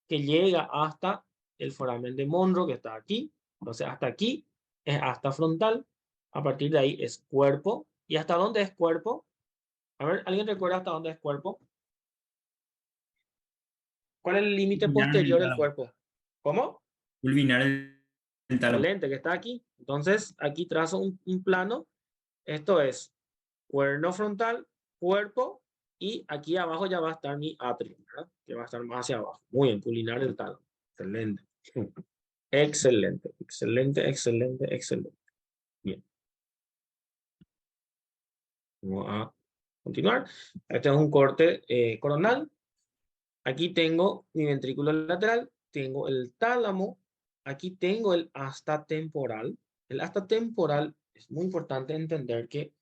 que llega hasta el foramen de Monro que está aquí. Entonces, hasta aquí es hasta frontal. A partir de ahí es cuerpo. ¿Y hasta dónde es cuerpo? A ver, ¿alguien recuerda hasta dónde es cuerpo? ¿Cuál es el límite Culminar en el posterior del tálamo. cuerpo? ¿Cómo? Culminar el tálamo. Excelente, que está aquí. Entonces, aquí trazo un plano. Esto es cuerno frontal, cuerpo, y aquí abajo ya va a estar mi atrio, ¿verdad? Que va a estar más hacia abajo. Muy bien, culminar el tálamo. Excelente. Excelente, excelente, excelente, excelente. Bien, vamos a continuar. Este es un corte coronal. Aquí tengo mi ventrículo lateral, tengo el tálamo, aquí tengo el asta temporal. El asta temporal es muy importante entender que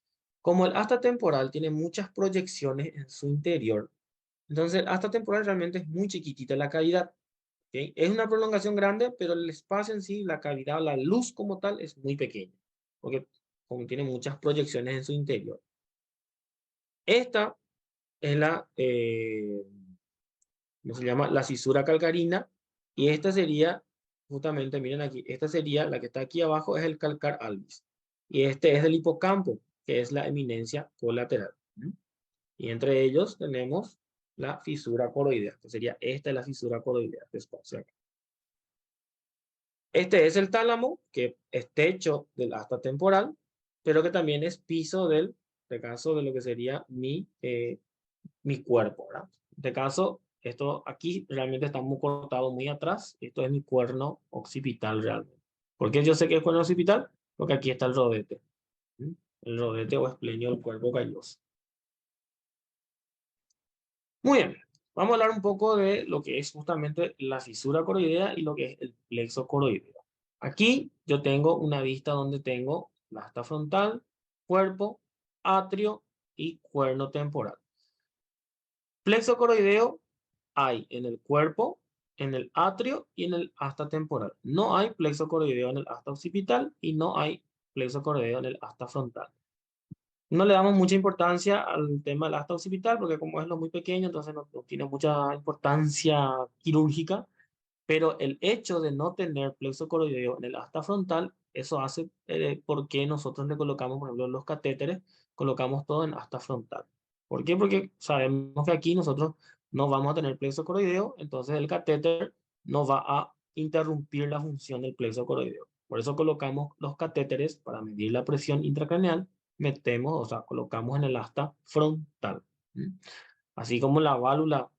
como el asta temporal tiene muchas proyecciones en su interior, entonces el asta temporal realmente es muy chiquitita la cavidad. ¿Ok? Es una prolongación grande, pero el espacio en sí, la cavidad, la luz como tal es muy pequeña, porque como tiene muchas proyecciones en su interior. Esta es ¿cómo se llama? La cisura calcarina. Y esta sería, justamente, miren aquí, esta sería la que está aquí abajo, es el calcar albis. Y este es el hipocampo, que es la eminencia colateral. Y entre ellos tenemos la fisura coroidea, que sería esta es la fisura coroidea, este espacio acá. Este es el tálamo, que es techo del asta temporal, pero que también es piso del, de caso de lo que sería mi cuerpo, ¿verdad? En este caso, esto aquí realmente está muy cortado muy atrás. Esto es mi cuerno occipital realmente. ¿Por qué yo sé que es cuerno occipital? Porque aquí está el rodete. ¿Mm? El rodete o esplenio del cuerpo calloso. Muy bien. Vamos a hablar un poco de lo que es justamente la fisura coroidea y lo que es el plexo coroideo. Aquí yo tengo una vista donde tengo la asta frontal, cuerpo, atrio y cuerno temporal. Plexo coroideo hay en el cuerpo, en el atrio y en el asta temporal. No hay plexo coroideo en el asta occipital y no hay plexo coroideo en el asta frontal. No le damos mucha importancia al tema del asta occipital porque como es lo muy pequeño, entonces no tiene mucha importancia quirúrgica, pero el hecho de no tener plexo coroideo en el asta frontal, eso hace por qué nosotros le colocamos, por ejemplo, los catéteres, colocamos todo en asta frontal. ¿Por qué? Porque sabemos que aquí nosotros no vamos a tener plexo coroideo, entonces el catéter no va a interrumpir la función del plexo coroideo. Por eso colocamos los catéteres para medir la presión intracraneal, metemos, o sea, colocamos en el asta frontal. ¿Mm? Así como la válvula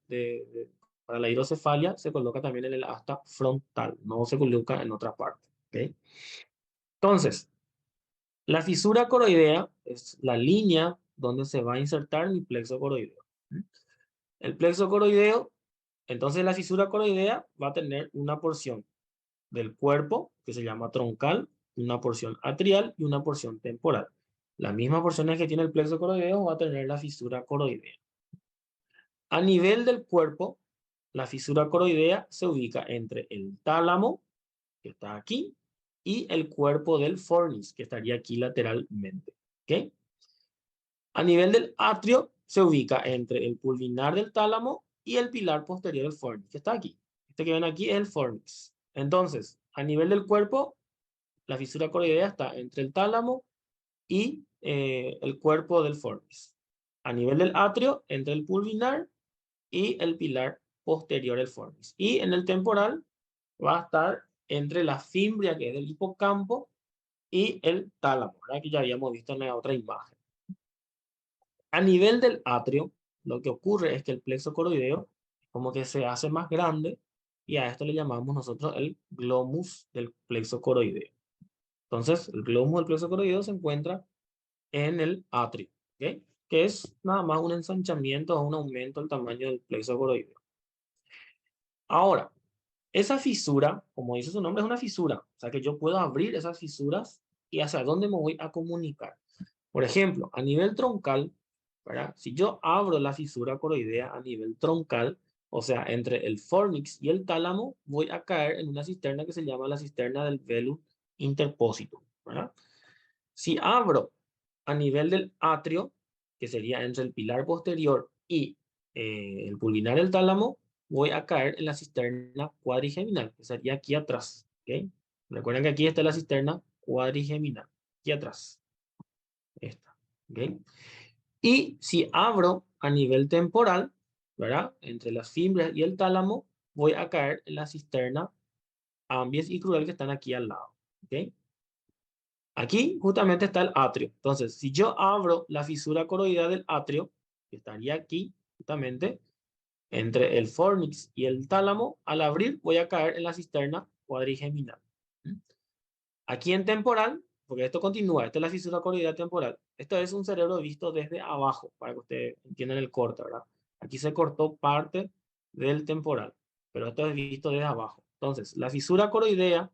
para la hidrocefalia se coloca también en el asta frontal, no se coloca en otra parte. ¿Ok? Entonces, la fisura coroidea es la línea donde se va a insertar mi plexo coroideo. ¿Mm? El plexo coroideo, entonces la fisura coroidea va a tener una porción del cuerpo que se llama troncal, una porción atrial y una porción temporal. Las mismas porciones que tiene el plexo coroideo va a tener la fisura coroidea. A nivel del cuerpo, la fisura coroidea se ubica entre el tálamo, que está aquí, y el cuerpo del fornis, que estaría aquí lateralmente. ¿Ok? A nivel del atrio, se ubica entre el pulvinar del tálamo y el pilar posterior del fornis, que está aquí. Este que ven aquí es el fornis. Entonces, a nivel del cuerpo, la fisura coroidea está entre el tálamo y el cuerpo del fornis. A nivel del atrio, entre el pulvinar y el pilar posterior del fornis. Y en el temporal va a estar entre la fimbria, que es del hipocampo, y el tálamo, ¿verdad? Que ya habíamos visto en la otra imagen. A nivel del atrio, lo que ocurre es que el plexo coroideo como que se hace más grande y a esto le llamamos nosotros el glomus del plexo coroideo. Entonces, el glomus del plexo coroideo se encuentra en el atrio, ¿ok? Que es nada más un ensanchamiento o un aumento del tamaño del plexo coroideo. Ahora, esa fisura, como dice su nombre, es una fisura. O sea que yo puedo abrir esas fisuras y hacia dónde me voy a comunicar. Por ejemplo, a nivel troncal, ¿verdad? Si yo abro la fisura coroidea a nivel troncal, o sea, entre el fornix y el tálamo, voy a caer en una cisterna que se llama la cisterna del velum interpositum, ¿verdad? Si abro a nivel del atrio, que sería entre el pilar posterior y el pulvinar del tálamo, voy a caer en la cisterna cuadrigeminal, que sería aquí atrás. ¿Ok? Recuerden que aquí está la cisterna cuadrigeminal, aquí atrás. Esta. ¿Ok? Y si abro a nivel temporal, ¿verdad? Entre las fibras y el tálamo, voy a caer en la cisterna ambiens y crural que están aquí al lado. ¿Ok? Aquí justamente está el atrio. Entonces, si yo abro la fisura coroidea del atrio, que estaría aquí justamente entre el fornix y el tálamo, al abrir voy a caer en la cisterna cuadrigeminal. ¿Mm? Aquí en temporal, porque esto continúa, esta es la fisura coroidea temporal. Esto es un cerebro visto desde abajo, para que ustedes entiendan el corte, ¿verdad? Aquí se cortó parte del temporal, pero esto es visto desde abajo. Entonces, la fisura coroidea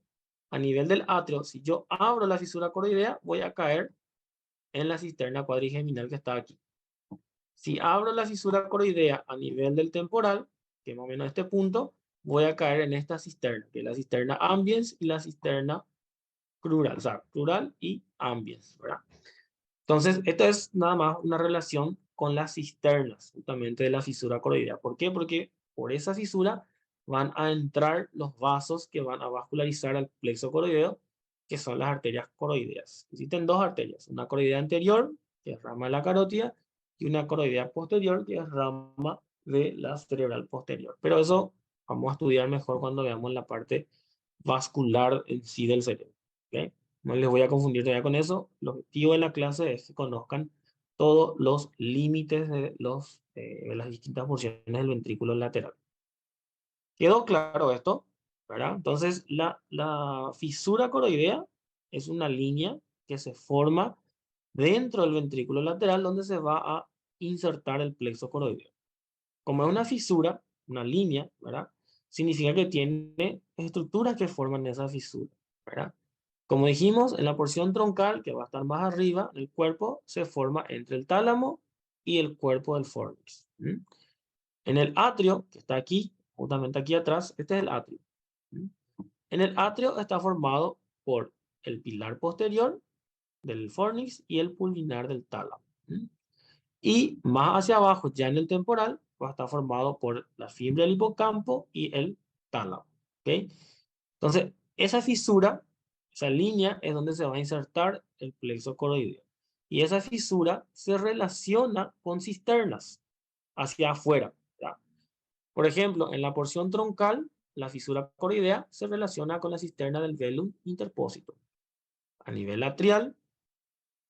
a nivel del atrio, si yo abro la fisura coroidea, voy a caer en la cisterna cuadrigeminal que está aquí. Si abro la fisura coroidea a nivel del temporal, que es más o menos este punto, voy a caer en esta cisterna, que es la cisterna ambiens y la cisterna crural, o sea, crural y ambiens, ¿verdad? Entonces, esto es nada más una relación con las cisternas, justamente de la fisura coroidea. ¿Por qué? Porque por esa fisura van a entrar los vasos que van a vascularizar al plexo coroideo, que son las arterias coroideas. Existen dos arterias, una coroidea anterior, que es rama de la carótida, y una coroidea posterior, que es rama de la cerebral posterior. Pero eso vamos a estudiar mejor cuando veamos la parte vascular en sí del cerebro. ¿Ok? No les voy a confundir todavía con eso. El objetivo de la clase es que conozcan todos los límites de las distintas porciones del ventrículo lateral. ¿Quedó claro esto? ¿Verdad? Entonces, la fisura coroidea es una línea que se forma dentro del ventrículo lateral donde se va a insertar el plexo coroideo. Como es una fisura, una línea, ¿verdad? Significa que tiene estructuras que forman esa fisura. ¿verdad? Como dijimos, en la porción troncal, que va a estar más arriba, el cuerpo se forma entre el tálamo y el cuerpo del fornix. En el atrio, que está aquí, justamente aquí atrás, este es el atrio. ¿Mm? En el atrio está formado por el pilar posterior del fornix y el pulvinar del tálamo. Y más hacia abajo, ya en el temporal, va a estar formado por la fibra del hipocampo y el tálamo. ¿Ok? Entonces, esa fisura, esa línea, es donde se va a insertar el plexo coroideo. Y esa fisura se relaciona con cisternas hacia afuera. ¿Ya? Por ejemplo, en la porción troncal, la fisura coroidea se relaciona con la cisterna del velum interpósito. A nivel atrial,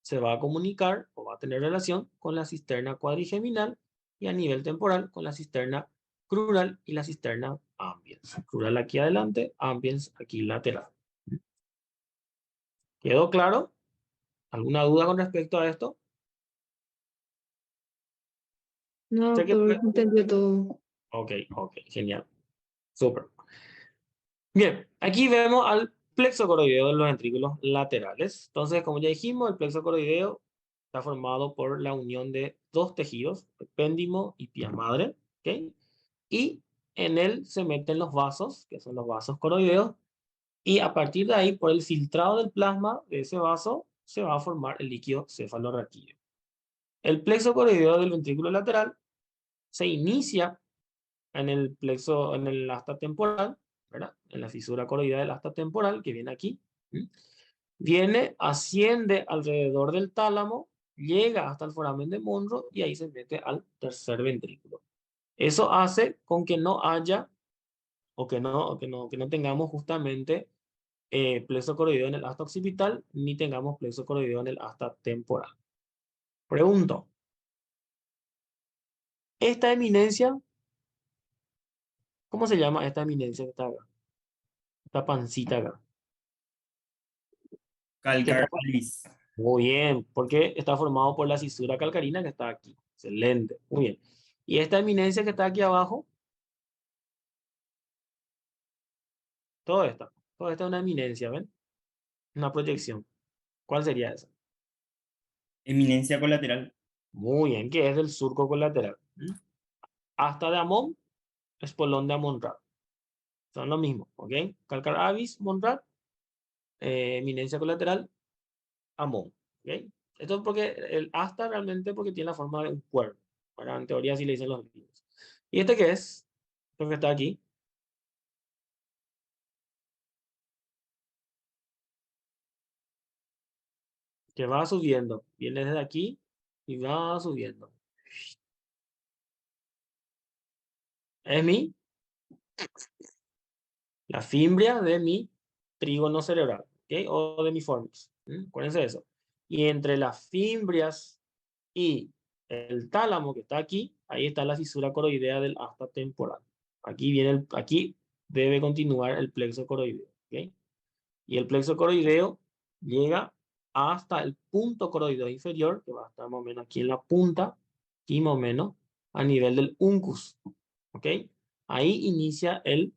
se va a comunicar o va a tener relación con la cisterna cuadrigeminal y a nivel temporal con la cisterna crural y la cisterna ambiens. Crural aquí adelante, ambiens aquí lateral. ¿Quedó claro? ¿Alguna duda con respecto a esto? No, Sé que... doctor, entendió todo. Ok, ok, genial. Súper. Bien, aquí vemos al plexo coroideo de los ventrículos laterales. Entonces, como ya dijimos, el plexo coroideo está formado por la unión de dos tejidos, epéndimo y pía madre, ¿ok? Y en él se meten los vasos, que son los vasos coroideos, y a partir de ahí, por el filtrado del plasma de ese vaso, se va a formar el líquido cefalorraquídeo. El plexo coroideo del ventrículo lateral se inicia en el plexo, en el asta temporal, ¿verdad? En la fisura coroidea del asta temporal, que viene aquí. Viene, asciende alrededor del tálamo, llega hasta el foramen de Monro y ahí se mete al tercer ventrículo. Eso hace con que no haya, que no tengamos justamente plexo coroideo en el asta occipital, ni tengamos plexo coroideo en el asta temporal. Pregunto, esta eminencia, ¿cómo se llama esta eminencia que está acá? Esta pancita acá. ¿Qué está? Calcaris. Muy bien, porque está formado por la cisura calcarina que está aquí. Excelente, muy bien. Y esta eminencia que está aquí abajo, todo esto, toda esta es una eminencia, ¿ven? Una proyección. ¿Cuál sería esa? Eminencia colateral. Muy bien, que es del surco colateral. Hasta de Amón, espolón de Amon-Ra. Son lo mismo, ¿ok? Calcar avis, Monrad, eminencia colateral, Amón. ¿Ok? Esto es porque el asta realmente porque tiene la forma de un cuerno. Bueno, en teoría así le dicen los libros. ¿Y este qué es? Lo que está aquí. Que va subiendo. Viene desde aquí y va subiendo. Es la fimbria de mi trígono cerebral, ¿ok? O de mi fornix. Acuérdense de eso. Y entre las fimbrias y el tálamo que está aquí, ahí está la fisura coroidea del asta temporal. Aquí viene aquí debe continuar el plexo coroideo, ¿ok? Y el plexo coroideo llega hasta el punto coroideo inferior, que va a estar más o menos aquí en la punta, aquí más o menos, a nivel del uncus, ¿ok? Ahí inicia el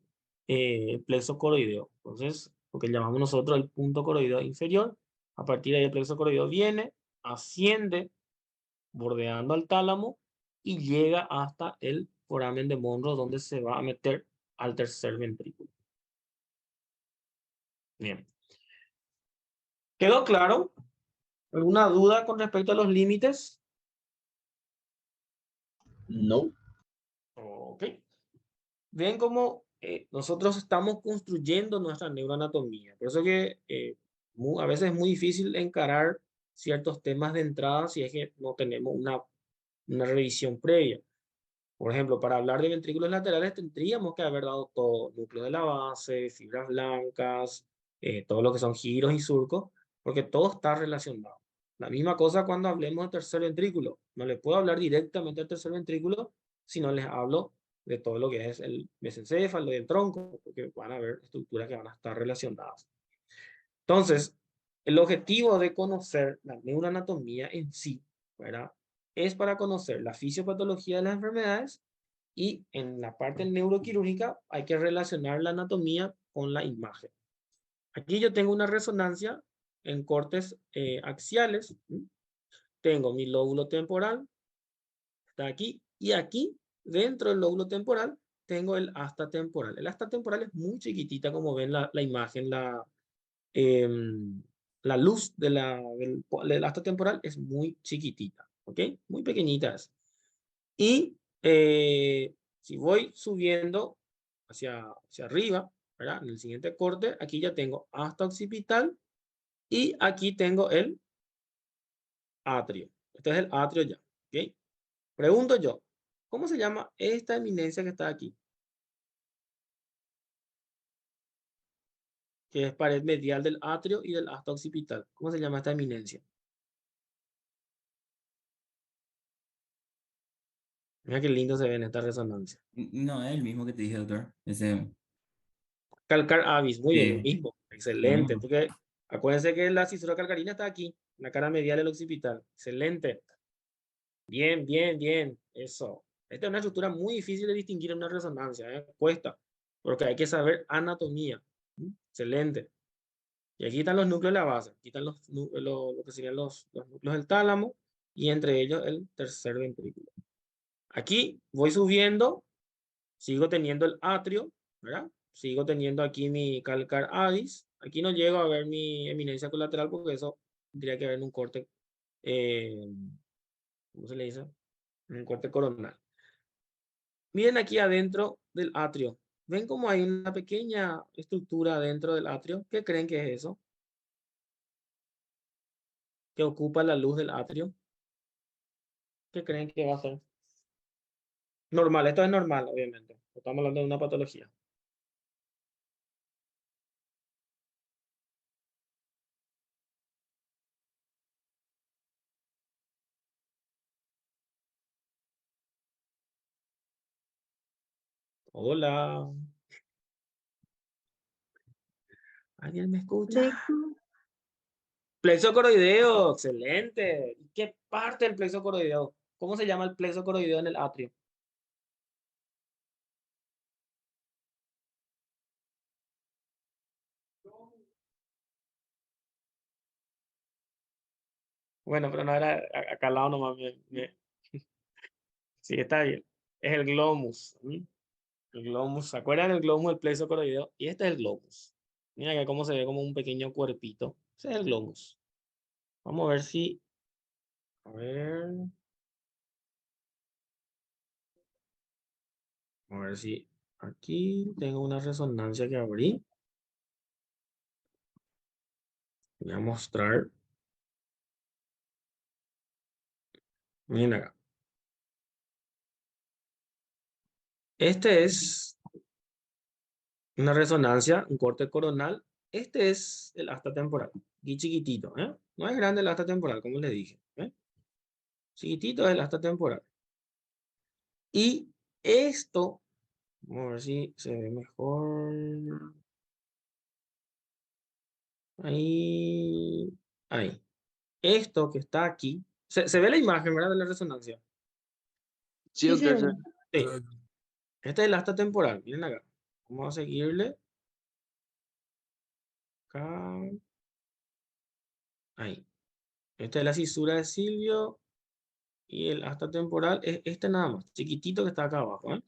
plexo coroideo. Entonces, lo que llamamos nosotros el punto coroideo inferior. A partir de ahí el plexo coroideo viene, asciende bordeando al tálamo y llega hasta el foramen de Monro donde se va a meter al tercer ventrículo. Bien. ¿Quedó claro? ¿Alguna duda con respecto a los límites? No. Ok. Ven cómo nosotros estamos construyendo nuestra neuroanatomía. Por eso que a veces es muy difícil encarar ciertos temas de entrada si es que no tenemos una revisión previa. Por ejemplo, para hablar de ventrículos laterales tendríamos que haber dado todo, núcleo de la base, fibras blancas, todo lo que son giros y surcos, porque todo está relacionado. La misma cosa cuando hablemos de tercer ventrículo. No les puedo hablar directamente del tercer ventrículo si no les hablo de todo lo que es el mesencéfalo y el tronco, porque van a haber estructuras que van a estar relacionadas. Entonces, el objetivo de conocer la neuroanatomía en sí, ¿verdad? Es para conocer la fisiopatología de las enfermedades y en la parte neuroquirúrgica hay que relacionar la anatomía con la imagen. Aquí yo tengo una resonancia en cortes axiales. Tengo mi lóbulo temporal, está aquí, y aquí, dentro del lóbulo temporal, tengo el asta temporal. El asta temporal es muy chiquitita, como ven la imagen, la luz del asta temporal es muy chiquitita, ¿ok? Muy pequeñita es. Y si voy subiendo hacia arriba, ¿verdad? En el siguiente corte, aquí ya tengo asta occipital y aquí tengo el atrio. Este es el atrio ya, ¿ok? Pregunto yo, ¿cómo se llama esta eminencia que está aquí? Que es pared medial del atrio y del asta occipital. ¿Cómo se llama esta eminencia? Mira qué lindo se ve en esta resonancia. No, es el mismo que te dije, doctor. Ese, Calcar avis, muy bien, el sí, mismo. el Excelente, mismo. porque acuérdense que la cisura calcarina está aquí, en la cara medial del occipital. Excelente. Bien, bien, bien. Eso. Esta es una estructura muy difícil de distinguir en una resonancia, ¿eh? Cuesta, porque hay que saber anatomía. Excelente. Y aquí están los núcleos de la base. Aquí están lo que serían los núcleos del tálamo y entre ellos el tercer ventrículo. Aquí voy subiendo, sigo teniendo el atrio, ¿verdad? Sigo teniendo aquí mi calcar adis. Aquí no llego a ver mi eminencia colateral porque eso tendría que ver en un corte, eh, ¿cómo se le dice? En un corte coronal. Miren aquí adentro del atrio. ¿Ven cómo hay una pequeña estructura dentro del atrio? ¿Qué creen que es eso? Que ocupa la luz del atrio. ¿Qué creen que va a ser? Normal, esto es normal, obviamente. Estamos hablando de una patología. Hola. ¿Alguien me escucha? Plexo. Plexo coroideo, excelente. ¿Y qué parte del plexo coroideo? ¿Cómo se llama el plexo coroideo en el atrio? Bueno, pero no era acá al lado nomás. Sí, está bien. Es el glomus. El glomus. ¿Se acuerdan del glomus del plexo coroideo? Y este es el glomus. Mira que cómo se ve como un pequeño cuerpito. Ese es el glomus. Vamos a ver si. A ver. A ver si aquí tengo una resonancia que abrí. Voy a mostrar. Miren acá. Este es una resonancia, un corte coronal. Este es el asta temporal. Y chiquitito, ¿eh? No es grande el asta temporal, como les dije. ¿Eh? Chiquitito es el asta temporal. Y esto, vamos a ver si se ve mejor. Ahí. Ahí. Esto que está aquí. Se ve la imagen, ¿verdad? De la resonancia. Sí, Sí se doctor. ve. Sí. Este es el asta temporal. Miren acá. Vamos a seguirle. Acá. Ahí. Esta es la cisura de Silvio. Y el asta temporal es este nada más. Chiquitito que está acá abajo. ¿Eh?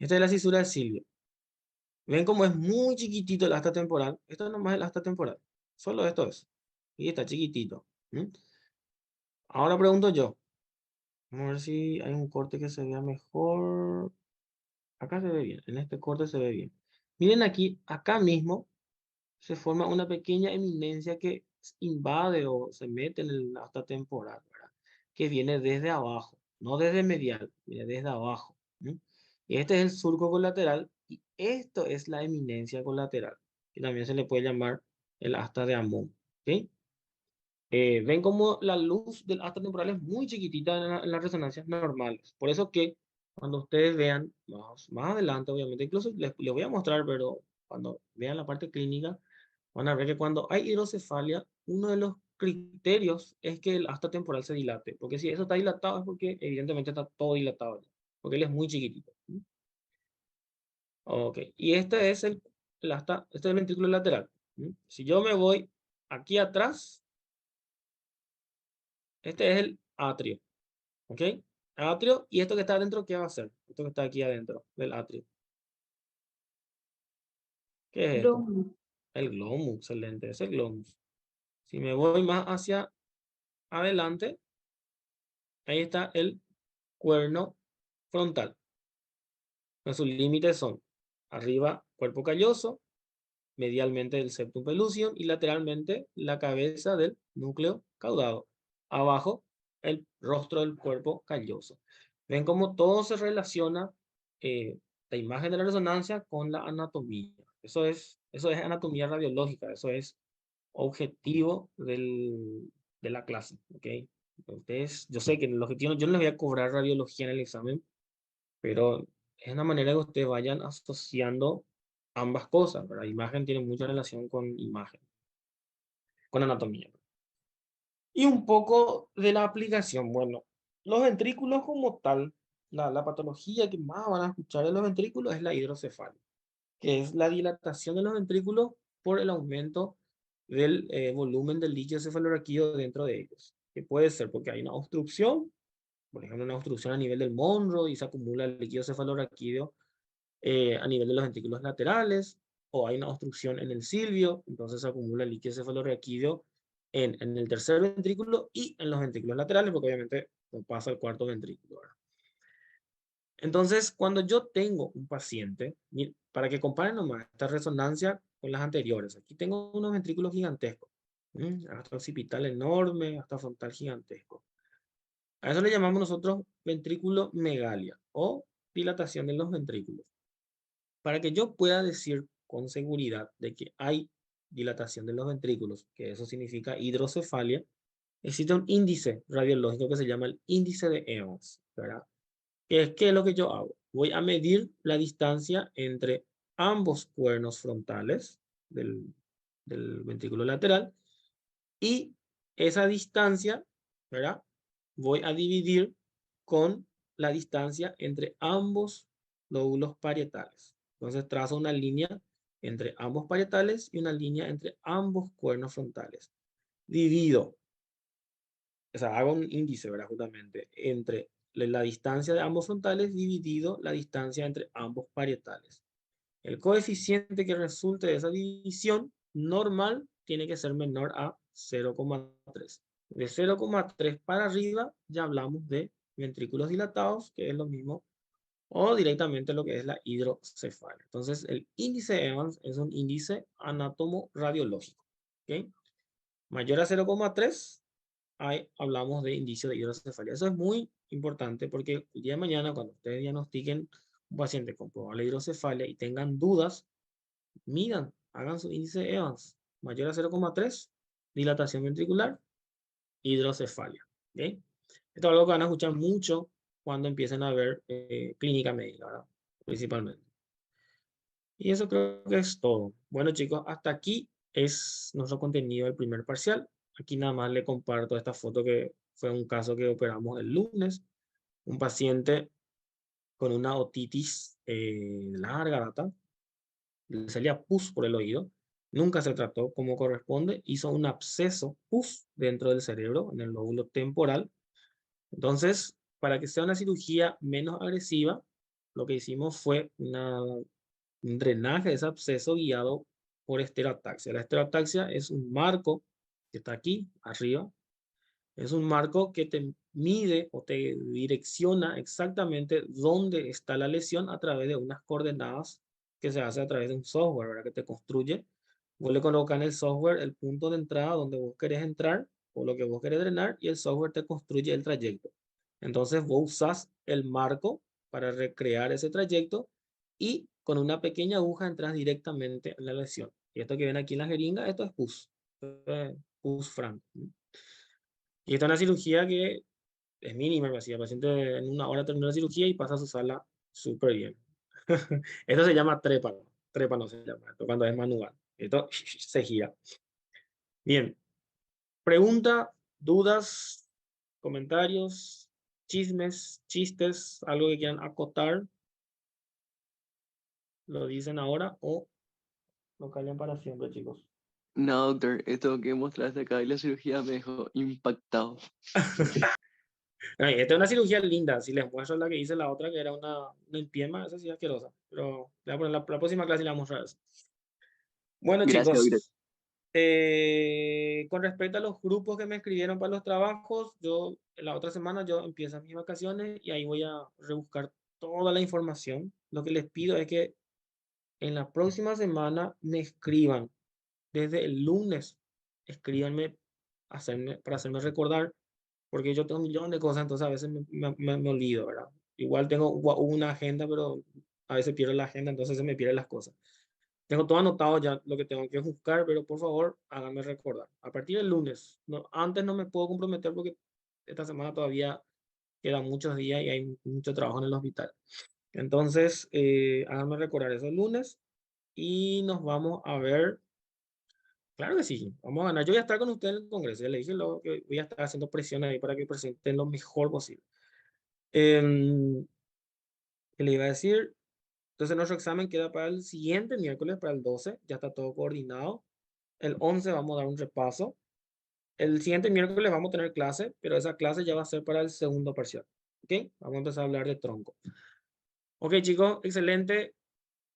Esta es la cisura de Silvio. ¿Ven cómo es muy chiquitito el asta temporal? Esto nomás es el asta temporal. Solo esto es. Y está chiquitito. ¿Mm? Ahora pregunto yo. Vamos a ver si hay un corte que se vea mejor. Acá se ve bien. En este corte se ve bien. Miren aquí, acá mismo se forma una pequeña eminencia que invade o se mete en el asta temporal, ¿verdad? Que viene desde abajo, no desde medial, viene desde abajo. ¿M? Y este es el surco colateral y esto es la eminencia colateral, que también se le puede llamar el asta de Amón. ¿Ok? Ven como la luz del asta temporal es muy chiquitita en las resonancias normales. Por eso que cuando ustedes vean más adelante, obviamente, incluso les voy a mostrar, pero cuando vean la parte clínica, van a ver que cuando hay hidrocefalia, uno de los criterios es que el asta temporal se dilate. Porque si eso está dilatado es porque evidentemente está todo dilatado, porque él es muy chiquitito. Ok, y este es el asta, este es el ventrículo lateral. Si yo me voy aquí atrás, este es el atrio, ¿ok? Atrio, y esto que está adentro, ¿qué va a ser? Esto que está aquí adentro del atrio. ¿Qué es esto? Glomus. El glomus, excelente, es el glomus. Si me voy más hacia adelante, ahí está el cuerno frontal. Sus límites son arriba cuerpo calloso, medialmente el septum pellucidum y lateralmente la cabeza del núcleo caudado. Abajo el rostro del cuerpo calloso. Ven cómo todo se relaciona, la imagen de la resonancia con la anatomía. Eso es anatomía radiológica, eso es objetivo de la clase. ¿Okay? Ustedes, yo sé que el objetivo, yo no les voy a cobrar radiología en el examen, pero es una manera que ustedes vayan asociando ambas cosas, ¿verdad? Imagen tiene mucha relación con imagen, con anatomía. Y un poco de la aplicación. Bueno, los ventrículos como tal, la patología que más van a escuchar de los ventrículos es la hidrocefalia, que es la dilatación de los ventrículos por el aumento del volumen del líquido cefalorraquídeo dentro de ellos. Que puede ser porque hay una obstrucción, por ejemplo, una obstrucción a nivel del Monro y se acumula el líquido cefalorraquídeo a nivel de los ventrículos laterales, o hay una obstrucción en el silvio, entonces se acumula el líquido cefalorraquídeo en el tercer ventrículo y en los ventrículos laterales, porque obviamente no pasa al cuarto ventrículo, ¿verdad? Entonces, cuando yo tengo un paciente, para que comparen nomás esta resonancia con las anteriores, aquí tengo unos ventrículos gigantescos, hasta occipital enorme, hasta frontal gigantesco. A eso le llamamos nosotros ventrículo megalia o dilatación de los ventrículos. Para que yo pueda decir con seguridad de que hay dilatación de los ventrículos, que eso significa hidrocefalia, existe un índice radiológico que se llama el índice de Evans, ¿verdad? ¿Qué es lo que yo hago? Voy a medir la distancia entre ambos cuernos frontales del ventrículo lateral y esa distancia, ¿verdad? Voy a dividir con la distancia entre ambos lóbulos parietales. Entonces trazo una línea entre ambos parietales y una línea entre ambos cuernos frontales. Divido, o sea, hago un índice, ¿verdad? Justamente entre la distancia de ambos frontales dividido la distancia entre ambos parietales. El coeficiente que resulte de esa división normal tiene que ser menor a 0,3. De 0,3 para arriba ya hablamos de ventrículos dilatados, que es lo mismo, o directamente lo que es la hidrocefalia. Entonces, el índice Evans es un índice anátomo-radiológico. ¿Okay? Mayor a 0,3, ahí hablamos de indicio de hidrocefalia. Eso es muy importante porque el día de mañana, cuando ustedes diagnostiquen un paciente con probable hidrocefalia y tengan dudas, midan, hagan su índice de Evans mayor a 0,3, dilatación ventricular, hidrocefalia. ¿Okay? Esto es algo que van a escuchar mucho cuando empiecen a ver clínica médica, ¿verdad? Principalmente. Y eso creo que es todo. Bueno, chicos, hasta aquí es nuestro contenido del primer parcial. Aquí nada más le comparto esta foto que fue un caso que operamos el lunes. Un paciente con una otitis de larga data. Le salía pus por el oído. Nunca se trató como corresponde. Hizo un absceso pus dentro del cerebro, en el lóbulo temporal. Entonces, para que sea una cirugía menos agresiva, lo que hicimos fue un drenaje de ese absceso guiado por estereotaxia. La estereotaxia es un marco que está aquí arriba. Es un marco que te mide o te direcciona exactamente dónde está la lesión a través de unas coordenadas que se hace a través de un software, ¿verdad? Que te construye. Vos le colocas en el software el punto de entrada donde vos querés entrar o lo que vos querés drenar y el software te construye el trayecto. Entonces vos usás el marco para recrear ese trayecto y con una pequeña aguja entras directamente en la lesión. Y esto que ven aquí en la jeringa, esto es pus. Pus franco. Y esta es una cirugía que es mínima, así el paciente en una hora termina la cirugía y pasa a su sala súper bien. Esto se llama trépano. Trépano se llama, esto cuando es manual. Esto se gira. Bien. Pregunta, dudas, comentarios, chismes, chistes, algo que quieran acotar, lo dicen ahora o lo callan para siempre, chicos. No, doctor, esto que mostraste acá y la cirugía me dejó impactado. Ay, esta es una cirugía linda. Si les muestro la que hice la otra, que era una empiema, esa sí es asquerosa. Pero le voy a poner la próxima clase y le voy a mostrar eso. Bueno, Gracias, doctor. chicos, con respecto a los grupos que me escribieron para los trabajos, yo la otra semana yo empiezo mis vacaciones y ahí voy a rebuscar toda la información. Lo que les pido es que en la próxima semana me escriban desde el lunes, escríbanme para hacerme recordar, porque yo tengo un millón de cosas, entonces a veces me olvido, ¿verdad? Igual tengo una agenda, pero a veces pierdo la agenda, entonces se me pierden las cosas. Tengo todo anotado ya lo que tengo que buscar, pero por favor háganme recordar. A partir del lunes, no, antes no me puedo comprometer porque esta semana todavía quedan muchos días y hay mucho trabajo en el hospital. Entonces, háganme recordar eso el lunes y nos vamos a ver. Claro que sí, vamos a ganar. Yo voy a estar con usted en el Congreso. Ya le dije que voy a estar haciendo presión ahí para que presenten lo mejor posible. ¿Qué le iba a decir? Entonces, nuestro examen queda para el siguiente miércoles, para el 12. Ya está todo coordinado. El 11 vamos a dar un repaso. El siguiente miércoles vamos a tener clase, pero esa clase ya va a ser para el segundo parcial. ¿Ok? Vamos a empezar a hablar de tronco. Ok, chicos, excelente.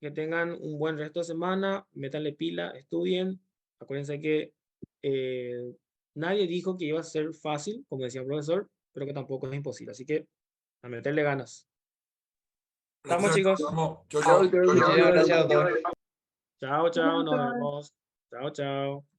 Que tengan un buen resto de semana. Métanle pila, estudien. Acuérdense que eh, nadie dijo que iba a ser fácil, como decía el profesor, pero que tampoco es imposible. Así que a meterle ganas. Estamos, chicos. Vamos. Chau, Chao, chau. doctor. Muchísimas gracias, doctor. Chao, chao. Nos vemos. Chao, chao.